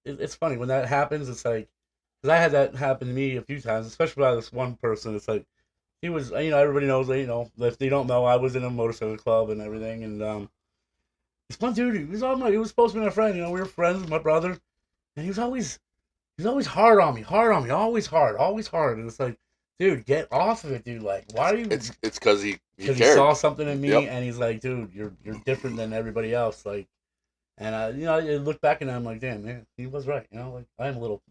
It's funny when that happens. It's like because I had that happen to me a few times, especially by this one person. It's like he was, everybody knows that, if they don't know, I was in a motorcycle club and everything, and this one dude, he was supposed to be my friend. You know, we were friends with my brother, and he was always hard on me, always hard, and it's like, dude, get off of it, dude. Like, why are you? It's because he Because he cared. saw something in me, Yep. and he's like, dude, you're different than everybody else, like. And I look back and I'm like, damn, man, he was right. Like I'm a little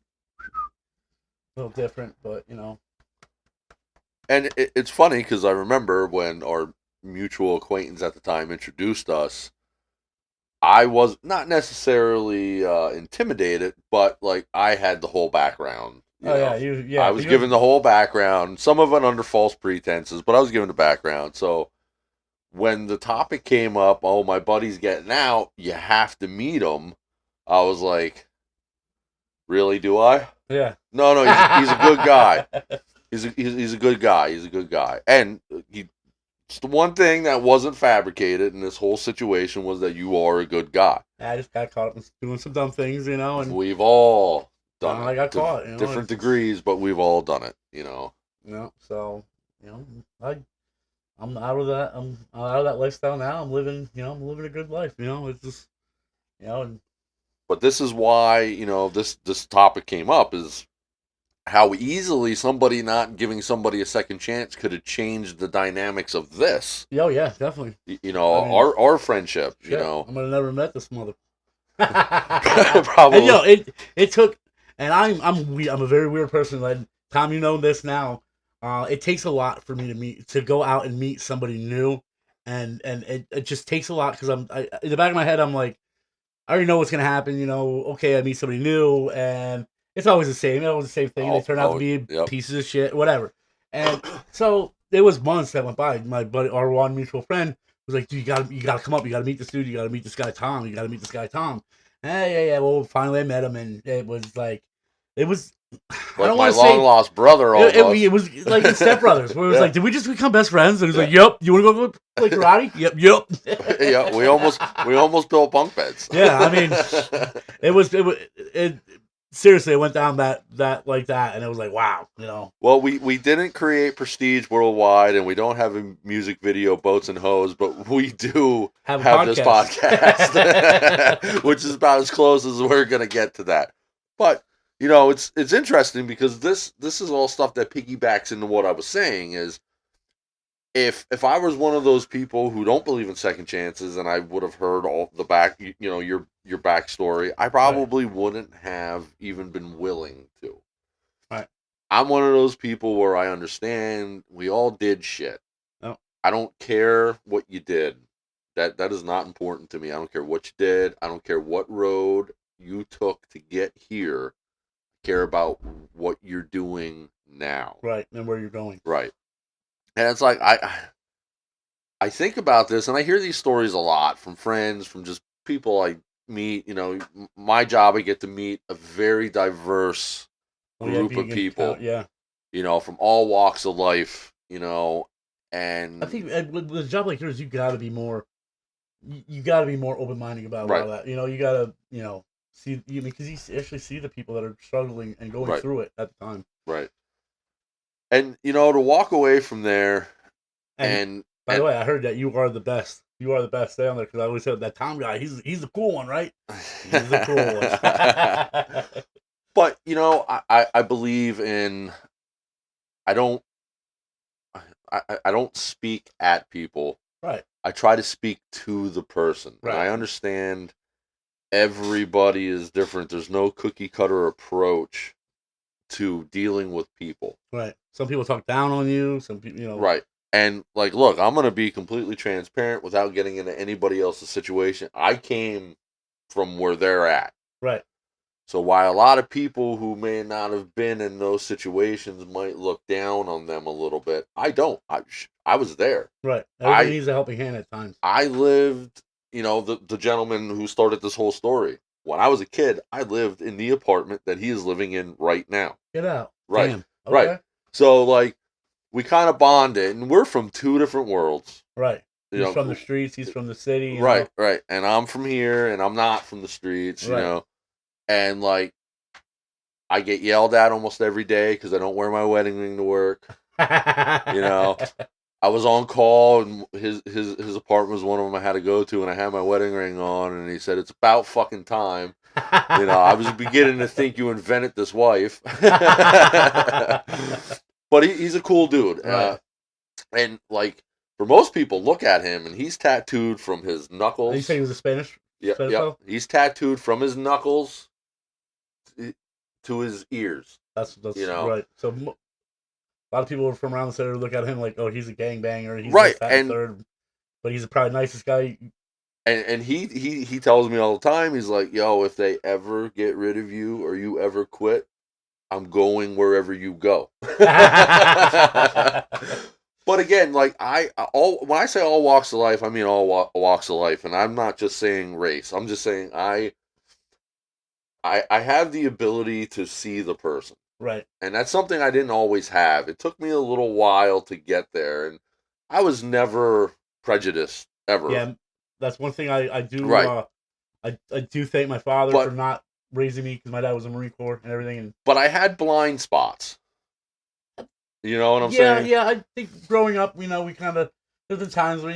different, but And it's funny because I remember when our mutual acquaintance at the time introduced us, I was not necessarily intimidated, but like I had the whole background. oh yeah, I yeah, was given the whole background, some of it under false pretenses, but I was given the background. So when the topic came up, oh, my buddy's getting out, you have to meet him. I was like, really? Do I? yeah. No, no, he's a good guy. He's a good guy. He's a good guy, and it's the one thing that wasn't fabricated in this whole situation was that you are a good guy. I just got caught up doing some dumb things, and We've all done I got it, caught. different It's just, degrees, but we've all done it. so you know, I I'm out of that. I'm out of that lifestyle now. I'm living a good life. It's just and But this is why this topic came up is how easily somebody not giving somebody a second chance could have changed the dynamics of this. oh yeah, definitely. I mean, Our friendship. shit, I might have never met this mother. And Probably. it took, and I'm a very weird person. Like Tom, you know this now. It takes a lot for me to go out and meet somebody new, and it just takes a lot because in the back of my head I'm like I already know what's gonna happen. Okay, I meet somebody new, and it's always the same. It's always the same thing. They Oh, turn out to oh, be yep. pieces of shit, whatever. And so it was months that went by. My buddy, our one mutual friend, was like, "Dude, you gotta come up. You gotta meet this dude. You gotta meet this guy Tom. You gotta meet this guy Tom." Yeah. Well, finally I met him, and it was like, it was. I Like don't my want to long say lost brother it almost. was like in Step Brothers, where it was Yeah. like, "Did we just become best friends?" And he's Yeah. like, "Yep. You want to go play karate?" Yep. Yeah, we almost built bunk beds. Yeah, I mean, it seriously it went down that like that, and it was like wow. Well, we didn't create prestige worldwide, and we don't have a music video, boats and hoes, but we do Have a have this podcast. podcast, which is about as close as we're gonna get to that. But it's interesting because this is all stuff that piggybacks into what I was saying. Is if I was one of those people who don't believe in second chances, and I would have heard all the your backstory, I Right, probably wouldn't have even been willing to. right. I'm one of those people where I understand we all did shit. No, I don't care what you did. That is not important to me. I don't care what you did. I don't care what road you took to get here. I care about what you're doing now. right, and where you're going. Right. And it's like I think about this and I hear these stories a lot from friends, from just people I meet. My job, I get to meet a very diverse Oh yeah, group of being in town. people, Yeah, from all walks of life, I and think with a job like yours, you got to be more. You got to be more open minded about a lot right, of that. You got to see because you actually see the people that are struggling and going right, through it at the time. right. And to walk away from there And and by the way, I heard that you are the best. You are the best down there because I always said that Tom guy. He's the cool one, right? He's the cool one. but I believe in I don't I don't speak at people. Right. I try to speak to the person. And Right. I understand everybody is different. There's no cookie cutter approach to dealing with people. Right. Some people talk down on you. Some people, Right. And like, look, I'm gonna be completely transparent without getting into anybody else's situation. I came from where they're at. Right. So while a lot of people who may not have been in those situations might look down on them a little bit, I don't. I was there. Right. Everybody needs a helping hand at times. I lived, the gentleman who started this whole story. When I was a kid, I lived in the apartment that he is living in right now. Get out. Right. Damn. Okay. Right. So like we kind of bonded, and we're from two different worlds. Right. He's from the streets. He's from the city. Right. Right. And I'm from here, and I'm not from the streets. Right. And like I get yelled at almost every day because I don't wear my wedding ring to work. I was on call, and his apartment was one of them I had to go to, and I had my wedding ring on, and he said, "It's about fucking time." I was beginning to think you invented this wife. But he's a cool dude. Right. And like, for most people, look at him, and he's tattooed from his knuckles. You say he was a Spanish? Yeah. He's tattooed from his knuckles to his ears. That's right. So a lot of people from around the city look at him like, oh, he's a gangbanger. He's right, and third, but he's probably the nicest guy. And he tells me all the time, he's like, yo, if they ever get rid of you or you ever quit, I'm going wherever you go. But again, like when I say all walks of life, I mean all walks of life, and I'm not just saying race. I'm just saying I have the ability to see the person. Right. And that's something I didn't always have. It took me a little while to get there, and I was never prejudiced ever. Yeah, that's one thing I do. Right. I do thank my father for not raising me because my dad was in the Marine Corps and everything. But I had blind spots. You know what I'm saying? Yeah. I think growing up, we kind of there's the times where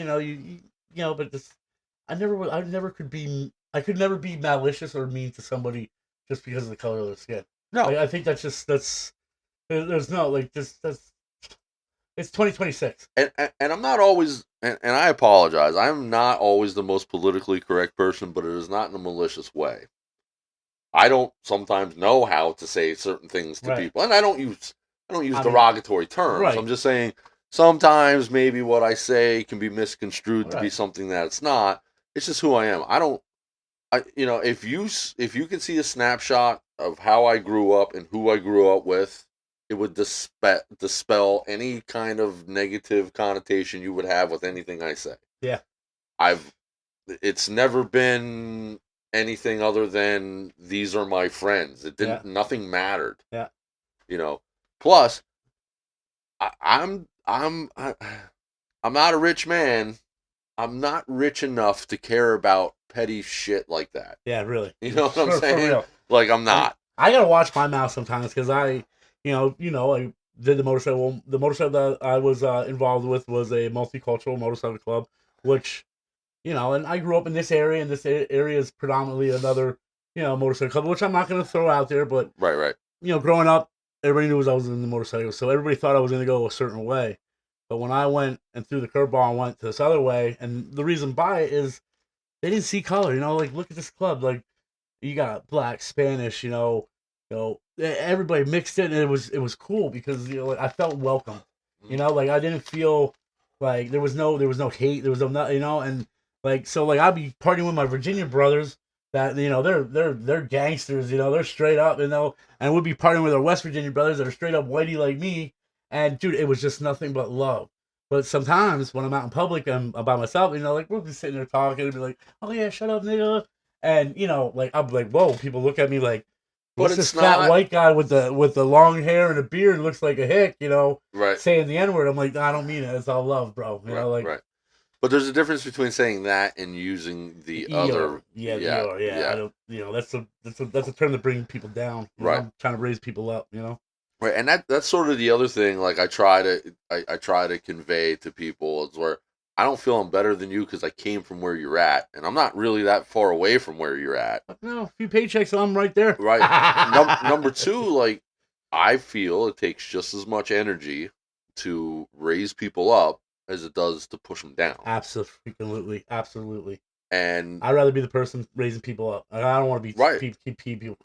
but this I could never be malicious or mean to somebody just because of the color of their skin. No, I think there's no like just that's it's 2026. And I'm not always, and I apologize, I'm not always the most politically correct person, but it is not in a malicious way. I don't sometimes know how to say certain things to people, and I don't use derogatory terms. Right. I'm just saying sometimes maybe what I say can be misconstrued to be something that it's not. It's just who I am. If you can see a snapshot of how I grew up and who I grew up with, it would dispel any kind of negative connotation you would have with anything I say. Yeah. It's never been anything other than these are my friends. It didn't. Yeah. Nothing mattered. Yeah. Plus, I'm not a rich man. I'm not rich enough to care about petty shit like that. Yeah, really. You know what I'm saying? For real. Like, I'm not. I gotta watch my mouth sometimes because I did the motorcycle. The motorcycle that I was involved with was a multicultural motorcycle club, which, and I grew up in this area, and this area is predominantly another, motorcycle club, which I'm not gonna throw out there, but right. Growing up, everybody knew I was in the motorcycle, so everybody thought I was gonna go a certain way. But when I went and threw the curveball and went to this other way, and the reason by it is they didn't see color. Like, look at this club. Like, you got black, Spanish. Everybody mixed in, and it was cool because like, I felt welcome. Like I didn't feel like there was no hate. There was no and like so like I'd be partying with my Virginia brothers that they're gangsters. They're straight up. And we'd be partying with our West Virginia brothers that are straight up whitey like me. And dude, it was just nothing but love. But sometimes when I'm out in public, I'm by myself. Like we'll be sitting there talking and be like, "Oh yeah, shut up, nigga." And like I'm like, "Whoa!" People look at me like, "What's this fat white guy with the long hair and a beard looks like a hick?" Right? Saying the N word. I'm like, I don't mean it. It's all love, bro. Right. But there's a difference between saying that and using the other. Yeah. I don't. That's a term to bring people down. Right. I'm trying to raise people up. Right, and that's sort of the other thing. Like I try to convey to people is where I don't feel I'm better than you because I came from where you're at, and I'm not really that far away from where you're at. No, a few paychecks, I'm right there. Right. Number two, like I feel it takes just as much energy to raise people up as it does to push them down. Absolutely, absolutely. And I'd rather be the person raising people up. Like, I don't want to be right, keeping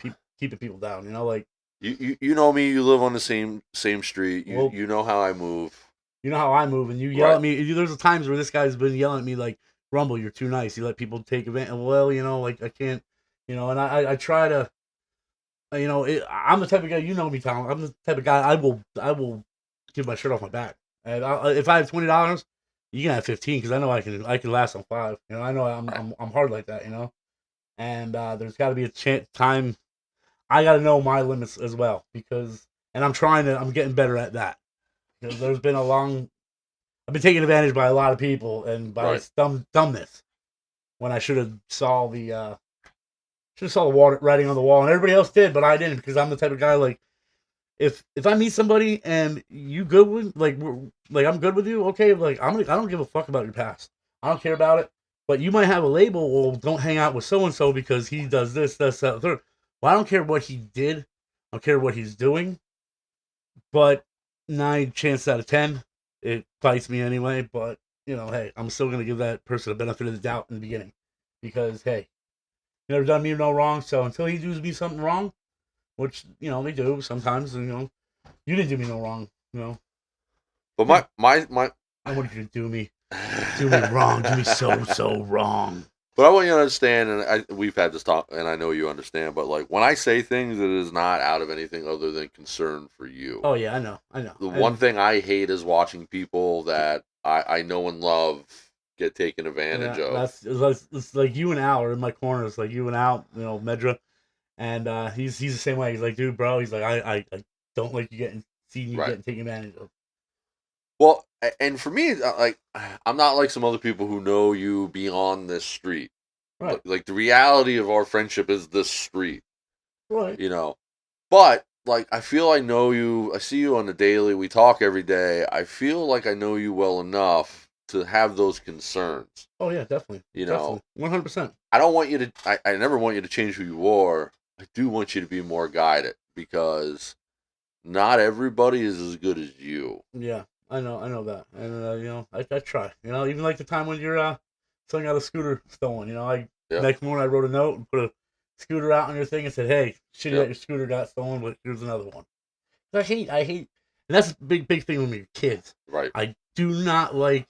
people down. You know, like you know me. You live on the same street. well, You know how I move. you know how I move, and you yell Right. at me. There's times where this guy's been yelling at me like, "Rumble, you're too nice. You let people take advantage." Well, you know, like I can't, you know, and I try to, you know, I'm the type of guy. You know me, Tom. I'm the type of guy. I will give my shirt off my back. And if I have $20, you can have 15 because I know I can last on 5. You know, I know Right. I'm hard like that. You know, and there's got to be a time. I got to know my limits as well because, and I'm getting better at that because there's been a long I've been taken advantage by a lot of people and by Right. dumbness when I should have saw the water writing on the wall and everybody else did, but I didn't because I'm the type of guy like if I meet somebody and you good with like I'm good with you, okay, like I don't give a fuck about your past. I don't care about it. But you might have a label, well, don't hang out with so and so because he does this, that, third. Well, I don't care what he did. I don't care what he's doing. But 9 chances out of 10, it bites me anyway. But you know, hey, I'm still gonna give that person a benefit of the doubt in the beginning because hey, you never done me no wrong. So until he does me something wrong, which you know they do sometimes, you know, you didn't do me no wrong. You know, But yeah, my I want you to do me wrong, do me so wrong. But I want you to understand, and we've had this talk, and I know you understand. But like when I say things, it is not out of anything other than concern for you. Oh yeah, I know, The one and thing I hate is watching people that I know and love get taken advantage of. it's like you and Al are in my corner. It's like you and Al, you know, Medra. And he's the same way. He's like, dude, bro. He's like, I don't like you seeing you Right. getting taken advantage of. Well, and for me, like I'm not like some other people who know you beyond this street. Right, Like the reality of our friendship is this street, right. you know. But like I feel I know you. I see you on the daily. We talk every day. I feel like I know you well enough to have those concerns. Oh yeah, definitely, You know, definitely, 100%. I don't want you to. I never want you to change who you are. I do want you to be more guided because not everybody is as good as you. Yeah, I know that, and you know, I try. You know, even like the time when you're selling out a scooter stolen. You know, I Yep. next morning I wrote a note and put a scooter out on your thing and said, hey, shitty that Yep. your scooter got stolen, but here's another one. I hate, and that's a big thing with me, kids. Right. I do not like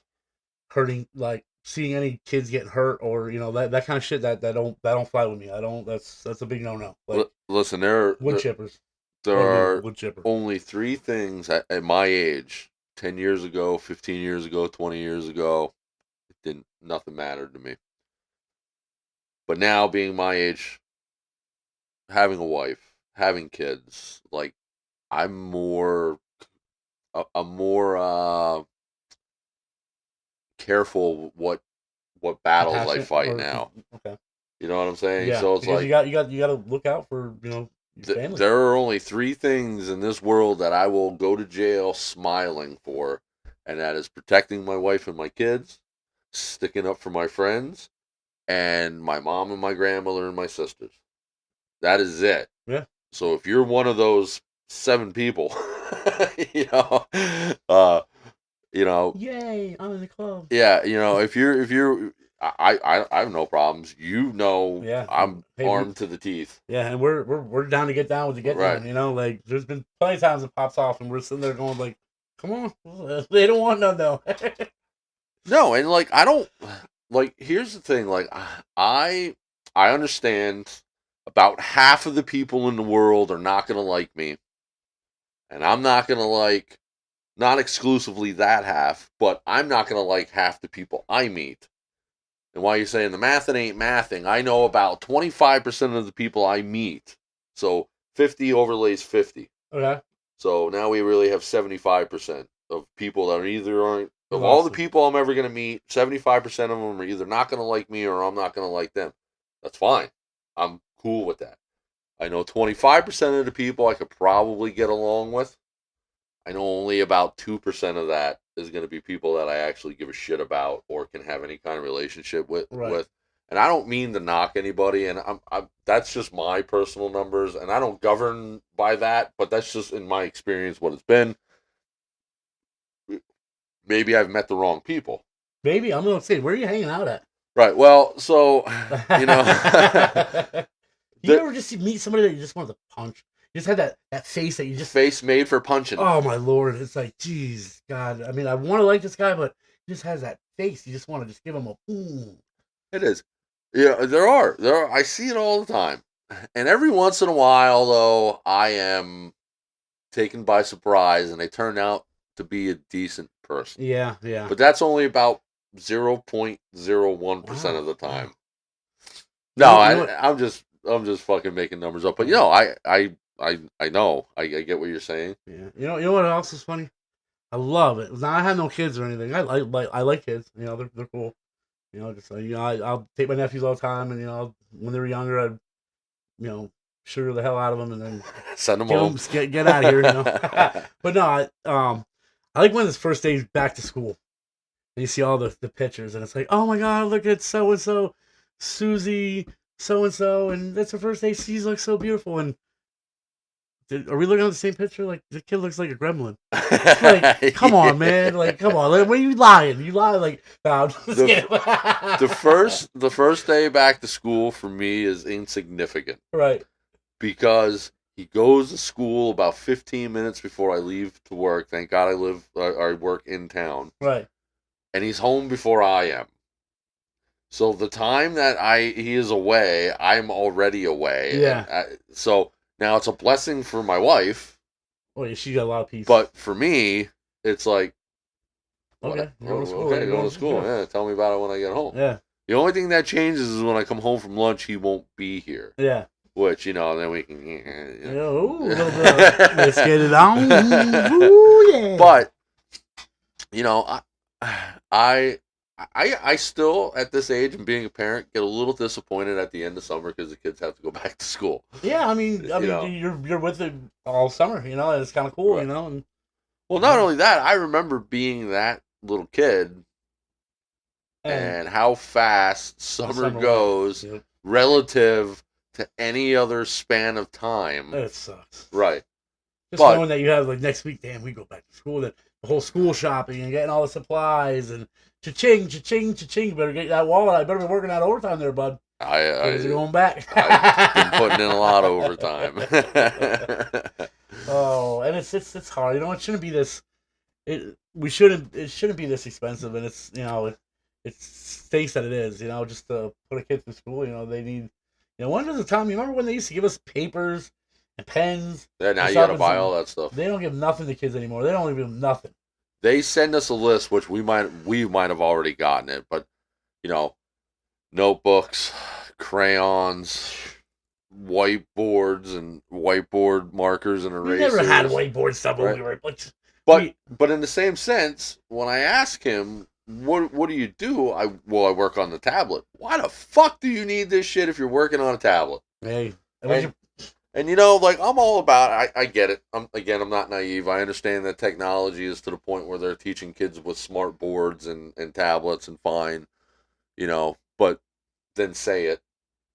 hurting like seeing any kids getting hurt or you know that kind of shit that don't fly with me. I don't that's a big no. Like Listen, wood chippers. there Love me a are wood chipper. only three things at my age, 10 years ago, 15 years ago, 20 years ago. It didn't. Nothing mattered to me. But now, being my age, having a wife, having kids, like I'm more, I'm more careful what battles I Compassionate fight or now. okay. You know what I'm saying? Yeah, So it's because like you got to look out for, you know, your family. there are only three things in this world that I will go to jail smiling for, and that is protecting my wife and my kids, sticking up for my friends, and my mom and my grandmother and my sisters. That is it. Yeah. So if you're one of those seven people, you know, uh, you know, Yay, I'm in the club. yeah, if you're, I have no problems. You know, Yeah. I'm Hey, we armed to the teeth. yeah, and we're down to get down with the get Right. down, you know? Like there's been plenty of times it pops off and we're sitting there going like, "Come on. They don't want none though." No, and like I don't like. Here's the thing. Like I understand about half of the people in the world are not gonna like me, and I'm not gonna like not exclusively that half, but I'm not gonna like half the people I meet. And while you're saying the math it ain't mathing, I know about 25% of the people I meet. So 50 overlays 50. Okay. So now we really have 75% of people that are either aren't of You all the lost them. people I'm ever going to meet, 75% of them are either not going to like me or I'm not going to like them. That's fine. I'm cool with that. I know 25% of the people I could probably get along with. I know only about 2% of that is going to be people that I actually give a shit about or can have any kind of relationship with. Right. And I don't mean to knock anybody, and I'm that's just my personal numbers, and I don't govern by that, but that's just in my experience what it's been. Maybe I've met the wrong people. Maybe I'm gonna say, where are you hanging out at? Right. Well, so you know, You the ever just meet somebody that you just wanted to punch? You just had that face that you just. face made for punching. Oh my lord! It's like, geez, God. I mean, I want to like this guy, but he just has that face. You just want to just give him a. It is. Yeah, there are. I see it all the time, and every once in a while, though, I am taken by surprise, and they turn out to be a decent person. Yeah, yeah. But that's only about 0.01% of the Wow. time. You No, know, you know what? I'm just fucking making numbers up. But you know, I know. I get what you're saying. Yeah. You know what else is funny? I love it. Now I have no kids or anything. I like kids. You know, they're cool. You know, just I'll take my nephews all the time, and when they were younger, I'd sugar the hell out of them, and then Send them give home. them get out of here. But no, I like when it's first day back to school, and you see all the pictures, and it's like, oh my god, look at so and so, Susie, so and so, and that's her first day. She looks so beautiful, and are we looking at the same picture? Like the kid looks like a gremlin. Like, come on, man. Like, come on. Like, what are you lying? You lie like no, I'm just kidding. The first day back to school for me is insignificant Right. because he goes to school about 15 minutes before I leave to work. Thank God I work in town, Right. and he's home before I am. So the time that he is away, I'm already away. Yeah. So now it's a blessing for my wife, Oh yeah, she got a lot of peace. but for me, it's like, okay, you're going to school. Okay, going to school. Yeah, tell me about it when I get home. Yeah. The only thing that changes is when I come home from lunch, he won't be here. Yeah. Which, then we can. Ooh, a little bit let's get it on. Ooh, yeah. But, I still, at this age and being a parent, get a little disappointed at the end of summer because the kids have to go back to school. Yeah, I mean, you're with it all summer, and it's kind of cool, Right. And, well, not only that, I remember being that little kid and how fast summer goes relative to any other span of time. It sucks. Right. Just knowing that you have, like, next week, damn, we go back to school, then the whole school shopping and getting all the supplies and cha-ching, cha-ching, cha-ching. Better get that wallet. I better be working out overtime there, bud. Kids are going back. I've been putting in a lot of overtime. Oh, and it's hard. It shouldn't be this. It shouldn't be this expensive, and it's it stinks that it is. Just to put a kid through school. They need. When does the time? You remember when they used to give us papers and pens? Yeah, now you gotta buy all that stuff. They don't give nothing to kids anymore. They don't give them nothing. They send us a list, which we might have already gotten it, but notebooks, crayons, whiteboards, and whiteboard markers and erasers. We never had whiteboard stuff when we were. But in the same sense, when I ask him, what do you do? I work on the tablet. Why the fuck do you need this shit if you're working on a tablet? Hey, and I'm all about it. I get it. I'm not naive. I understand that technology is to the point where they're teaching kids with smart boards and tablets and fine, but then say it.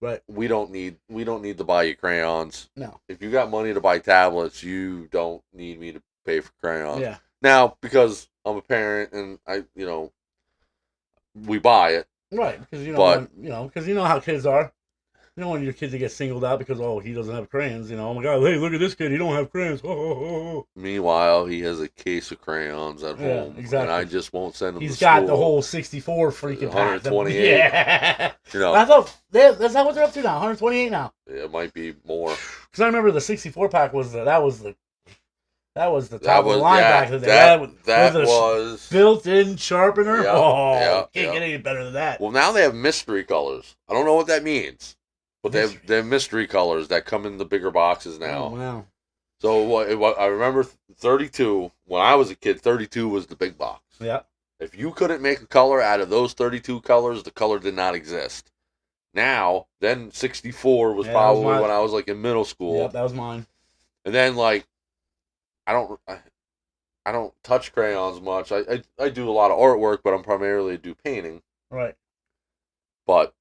Right. We don't need to buy you crayons. No. If you got money to buy tablets, you don't need me to pay for crayons. Yeah. Now, because I'm a parent and we buy it. Right, because because you know how kids are. You don't want your kid to get singled out because he doesn't have crayons. Oh my god, hey, look at this kid, he don't have crayons. Oh. Meanwhile, he has a case of crayons at home, exactly. And I just won't send him. He's to got school. The whole 64 freaking 128. Yeah. I thought that's not what they're up to now. 128 now. Yeah, it might be more. Because I remember the 64 pack was the top of the line back in the day. That was built-in sharpener. Can't get any better than that. Well, now they have mystery colors. I don't know what that means, but they have mystery colors that come in the bigger boxes now. Oh, wow. So I remember 32 when I was a kid. 32 was the big box. Yeah. If you couldn't make a color out of those 32 colors, the color did not exist. now. Then 64 was Yeah, that was probably my. when I was like in middle school. Yep, that was mine. And then like I don't I don't touch crayons much. I do a lot of artwork, but I'm primarily do painting. Right. But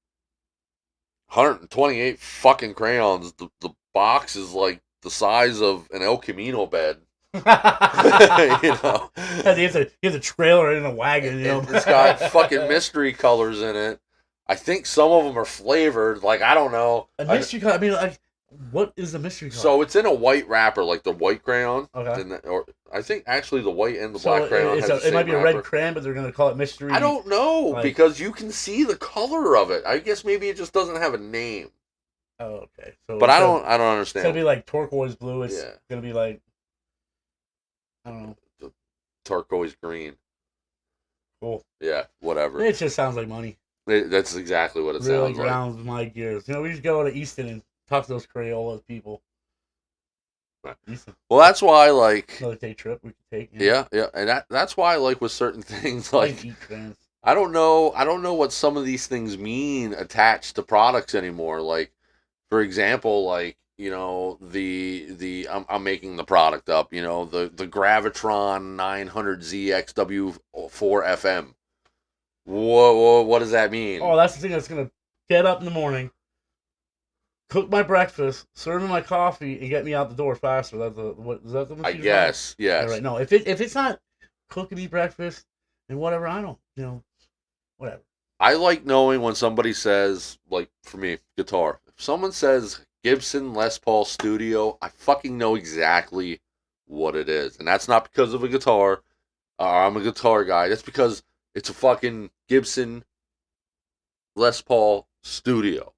128 fucking crayons. The box is like the size of an El Camino bed. You know, You have the trailer in a wagon. You know, it's got fucking mystery colors in it. I think some of them are flavored. Like I don't know. A mystery color. I mean, like, what is the mystery color? So it's in a white wrapper, like the white crayon. Okay. Or I think actually the white and the black crayon has the it same might be wrapper. a red crayon, but they're gonna call it mystery. I don't know like, because you can see the color of it. I guess maybe it just doesn't have a name. Oh, okay. So, but I don't understand. It's gonna be like turquoise blue. It's Yeah. gonna be like, I don't know. The turquoise green. Cool. Yeah, whatever. It just sounds like money. That's exactly what it really sounds like. grounds my gears. You know, we just go to Easton and talk to those Crayola people. Right. Easton. Well, that's why like another day trip we could take. Yeah, and that's why like with certain things like eat trans. I don't know what some of these things mean attached to products anymore. Like, for example, like you know the I'm making the product up. You know the Gravitron 900ZXW4 FM. What does that mean? Oh, that's the thing that's gonna get up in the morning, cook my breakfast, serve me my coffee, and get me out the door faster. That's is that the machine? I guess yes. Yeah, right. No, if it's not cooking me breakfast and whatever, I don't. You know, whatever. I like knowing when somebody says, like for me, guitar. If someone says Gibson Les Paul Studio, I fucking know exactly what it is, and that's not because of a guitar. I'm a guitar guy. That's because it's a fucking Gibson Les Paul Studio.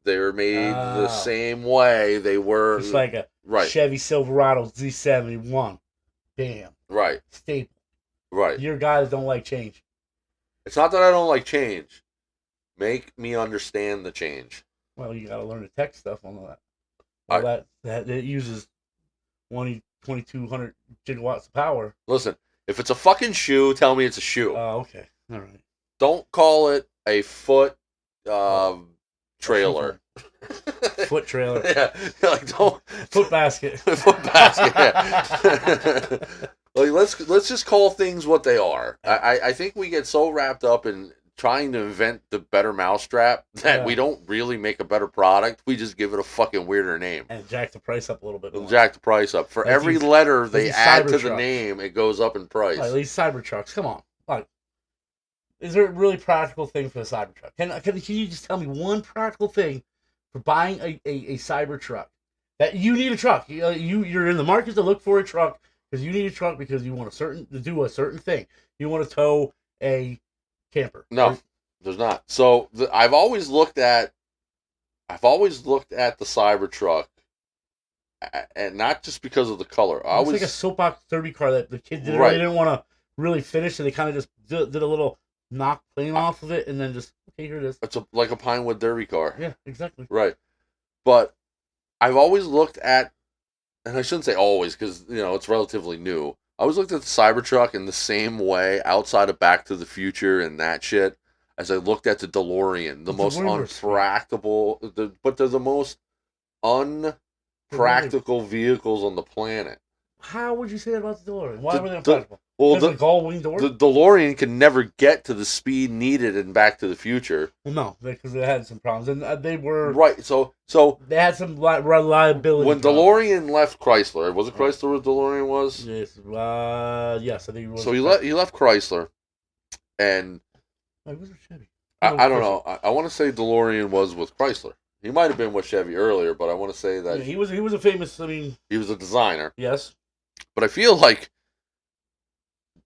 They were made the same way they were. Just like a Chevy Silverado Z71. Damn. Right. Staple. Right. Your guys don't like change. It's not that I don't like change. Make me understand the change. Well, you got to learn the tech stuff on that. Well, that it uses 2,200 gigawatts of power. Listen, if it's a fucking shoe, tell me it's a shoe. Oh, okay. All right. Don't call it a foot trailer. Foot trailer. Yeah, like don't foot basket. Foot basket. Yeah. Like let's just call things what they are. I think we get so wrapped up in trying to invent the better mousetrap that we don't really make a better product. We just give it a fucking weirder name and jack the price up a little bit more. Jack the price up for every letter they add to the name. It goes up in price. Like these Cybertrucks, come on. Like, is there a really practical thing for the Cybertruck? Can you just tell me one practical thing for buying a Cybertruck? That you need a truck. You're in the market to look for a truck because you need a truck because you want to do a certain thing. You want to tow a camper. No, there's not. So I've always looked at the Cybertruck, and not just because of the color. It's like a soapbox derby car that the kid didn't want to really finish, so they kind of just did a little knock plane off of it, and then just here it is. It's like a Pinewood derby car. Yeah, exactly. Right, but I've always looked at, and I shouldn't say always because it's relatively new. I always looked at the Cybertruck in the same way outside of Back to the Future and that shit as I looked at the DeLorean, the most unpractical, but they're the most unpractical vehicles on the planet. How would you say that about the DeLorean? Why were they unpractical? Well, the gull-wing door? The DeLorean can never get to the speed needed in Back to the Future. Well, no, because they had some problems, and they were right. So they had some reliability. When DeLorean left Chrysler, was it Chrysler where DeLorean was? Yes, yes, I think it was. So he left Chrysler, and was it Chevy? I don't know. I want to say DeLorean was with Chrysler. He might have been with Chevy earlier, but I want to say that he was a famous. I mean, he was a designer. Yes, but I feel like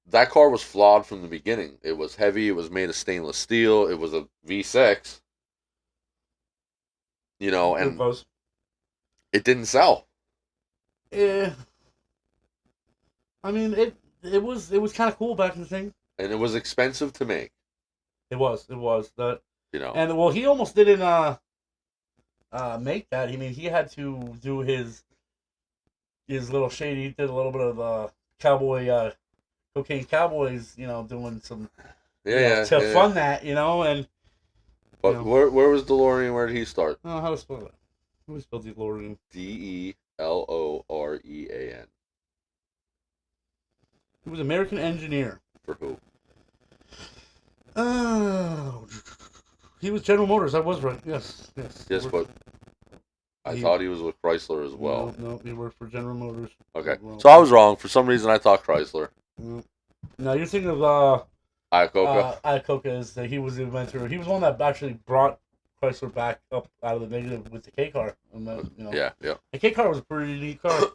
that car was flawed from the beginning. It was heavy. It was made of stainless steel. It was a V6. And it didn't sell. Yeah. I mean, it was kind of cool back in the thing. And it was expensive to make. It was that. And well, he almost didn't make that. I mean, he had to do his little shady. He did a little bit of cowboy. Cocaine Cowboys, doing some, to fund that, and But where was DeLorean? Where did he start? Oh, how to spell that? How do we spell DeLorean? DeLorean. He was an American engineer. For who? Oh, he was General Motors. I was right. Yes. Yes, but I thought he was with Chrysler as well. No, he worked for General Motors. Okay, so I was wrong. For some reason, I thought Chrysler. No, you're thinking of Iacocca. Iacocca is that he was the inventor. He was one that actually brought Chrysler back up out of the negative with the K car. Yeah. The K car was a pretty neat car.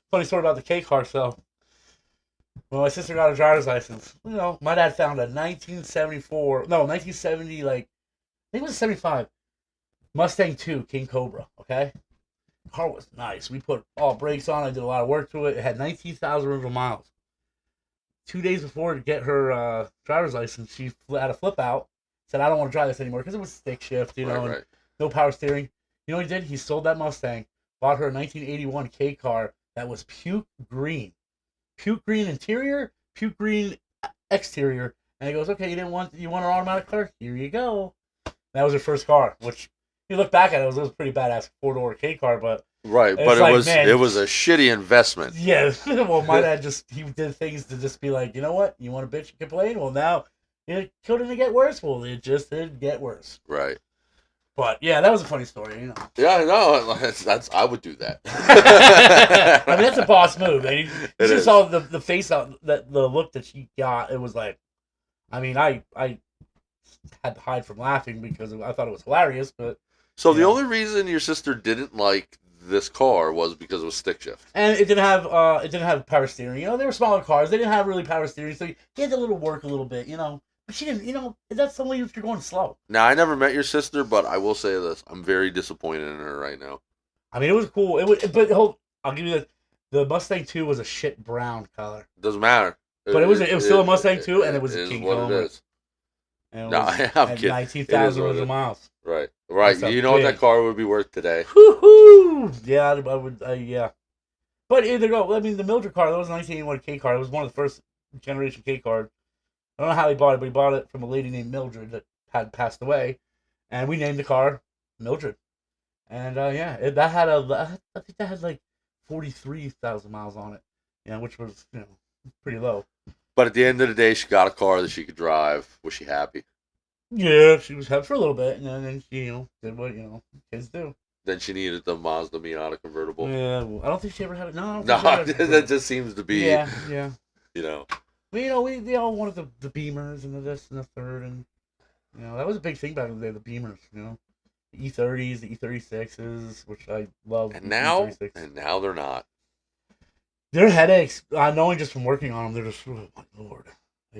Funny story about the K car. So, when my sister got a driver's license, my dad found a 1970, like I think it was a 75 Mustang 2 King Cobra. Okay, the car was nice. We put all brakes on. I did a lot of work to it. It had 19,000 original miles. 2 days before to get her driver's license, she had a flip out. Said, "I don't want to drive this anymore," because it was stick shift, Right. and no power steering. You know what he did? He sold that Mustang, bought her a 1981 K car that was puke green interior, puke green exterior, and he goes, "Okay, you want an automatic car? Here you go." That was her first car, which you look back at it, was a pretty badass 4-door K car, but right, but it was a shitty investment. Yeah, well, my dad he did things to just be like, you know what, you want to bitch and complain? Well, now it couldn't get worse. Well, it just did get worse. Right. But yeah, that was a funny story, Yeah, no, I would do that. I mean, that's a boss move. And you just saw the face out, the look that she got. It was like, I mean, I had to hide from laughing because I thought it was hilarious. But so the only reason your sister didn't like this car was because it was stick shift, and it didn't have power steering. They were smaller cars. They didn't have really power steering, so you had to work a little bit. But she didn't. That's only if you're going slow. Now, I never met your sister, but I will say this: I'm very disappointed in her right now. I mean, it was cool. I'll give you this: the Mustang 2 was a shit brown color. Doesn't matter. But it was still a Mustang 2, and it was a King Cobra. It is. And I'm kidding. 19,000 original miles. Right. You know what that car would be worth today? Woohoo! Yeah, I would. Yeah. But either go. I mean, the Mildred car, that was a 1981 K car. It was one of the first generation K cars. I don't know how he bought it, but he bought it from a lady named Mildred that had passed away, and we named the car Mildred. And I think that had like 43,000 miles on it. Which was pretty low. But at the end of the day, she got a car that she could drive. Was she happy? Yeah, she was happy for a little bit, and then she did what kids do. Then she needed the Mazda Miata convertible. Yeah, well, I don't think she ever had it. No, that just seems to be. Yeah. We they all wanted the Beamers and the this and the third, and that was a big thing back in the day. The Beamers, the E30s, the E36s, which I love. And now they're not. They're headaches. Knowing just from working on them, they're just oh my lord,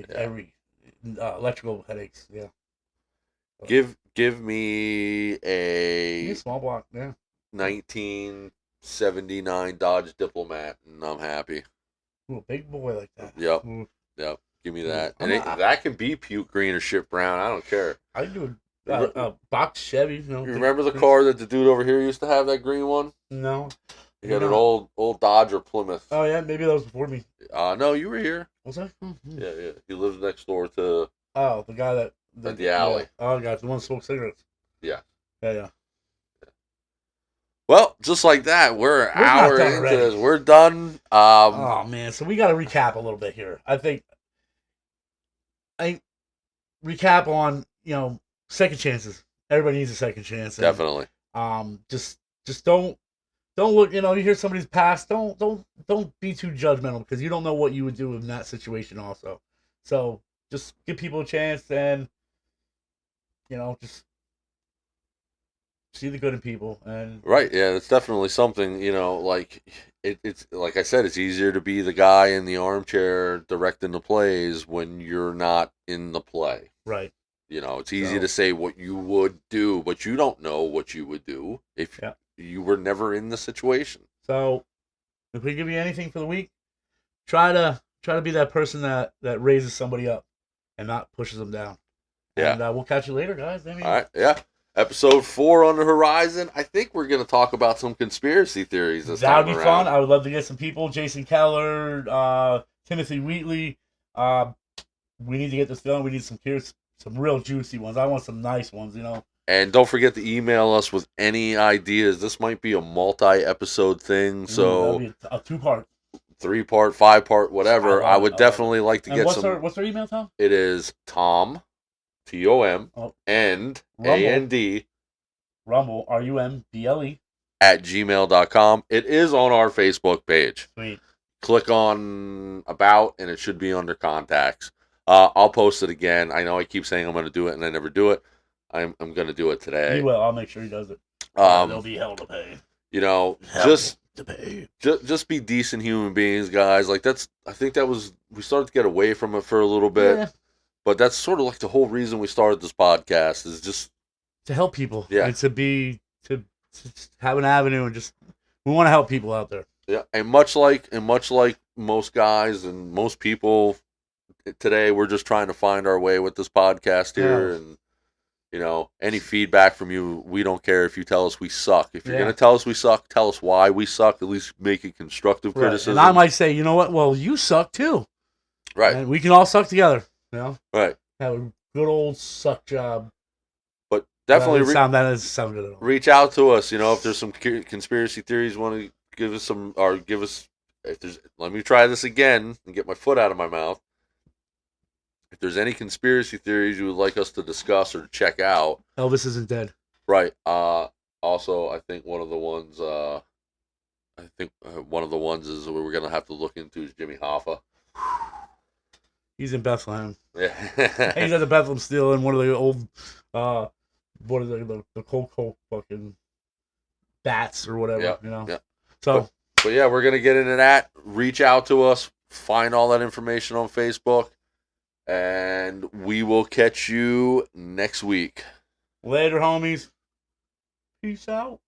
every electrical headaches. Yeah. Give me a small block. Yeah. 1979 Dodge Diplomat, and I'm happy. Ooh, a big boy like that. Yep. Yep. Give me that. And that can be puke green or shit brown. I don't care. I do a box Chevy. You remember the car that the dude over here used to have, that green one? No. He had an old Dodge or Plymouth. Oh, yeah. Maybe that was before me. No, you were here. Was I? Yeah. He lives next door to... Oh, the guy that... at the alley. Yeah. Oh, God. The one that smoked cigarettes. Yeah. Yeah. Well, just like that, we're an hour into this. We're done. Oh, man. So we got to recap a little bit here. I think recap on, second chances. Everybody needs a second chance. And, definitely. Just don't look, you hear somebody's past, don't be too judgmental, because you don't know what you would do in that situation also. So just give people a chance, and just see the good in people. And right, yeah, it's definitely something, like it's like I said, it's easier to be the guy in the armchair directing the plays when you're not in the play. Right. It's easy to say what you would do, but you don't know what you would do if you were never in the situation. So if we give you anything for the week, try to be that person that raises somebody up and not pushes them down. Yeah. And we'll catch you later, guys. All right, yeah. Episode 4 on the horizon. I think we're going to talk about some conspiracy theories this time around. That would be fun. I would love to get some people. Jason Keller, Timothy Wheatley. We need to get this done. We need some real juicy ones. I want some nice ones, And don't forget to email us with any ideas. This might be a multi-episode thing, That'll so be a 2-part. 3-part, 5-part, whatever. I would I love definitely it. like to And get what's some. what's her email, Tom? It is Tom, TOM, Oh, and Rumble. AND Rumble, RUMBLE. at gmail.com. It is on our Facebook page. Sweet. Click on About, and it should be under Contacts. I'll post it again. I know I keep saying I'm going to do it, and I never do it. I'm going to do it today. He will. I'll make sure he does it. There'll be hell to pay. You know, Hell to pay. Just be decent human beings, guys. Like I think that was, we started to get away from it for a little bit, Yeah. but that's sort of like the whole reason we started this podcast is just To help people. Yeah. And to have an avenue and just, we want to help people out there. yeah. And much like most guys and most people today, we're just trying to find our way with this podcast here, Yeah. and you know, any feedback from you, we don't care if you tell us we suck. If you're Yeah. gonna tell us we suck, tell us why we suck. At least make it constructive Right. criticism. And I might say, you know what? Well, you suck too. Right. And we can all suck together. You know? Right. Have a good old suck job. But definitely that doesn't sound good at all. reach out to us. You know, if there's some conspiracy theories, want to give us some, or give us. If there's, let me try this again and get my foot out of my mouth. If there's any conspiracy theories you would like us to discuss or check out, Elvis isn't dead. right? Also, I think one of the ones. One of the ones is we're gonna have to look into is Jimmy Hoffa. He's in Bethlehem. Yeah. He's at the Bethlehem still in one of the old, what is it, the cold fucking bats or whatever, Yeah, you know? yeah. So, But yeah, we're going to get into that. Reach out to us. Find all that information on Facebook. And we will catch you next week. later, homies. Peace out.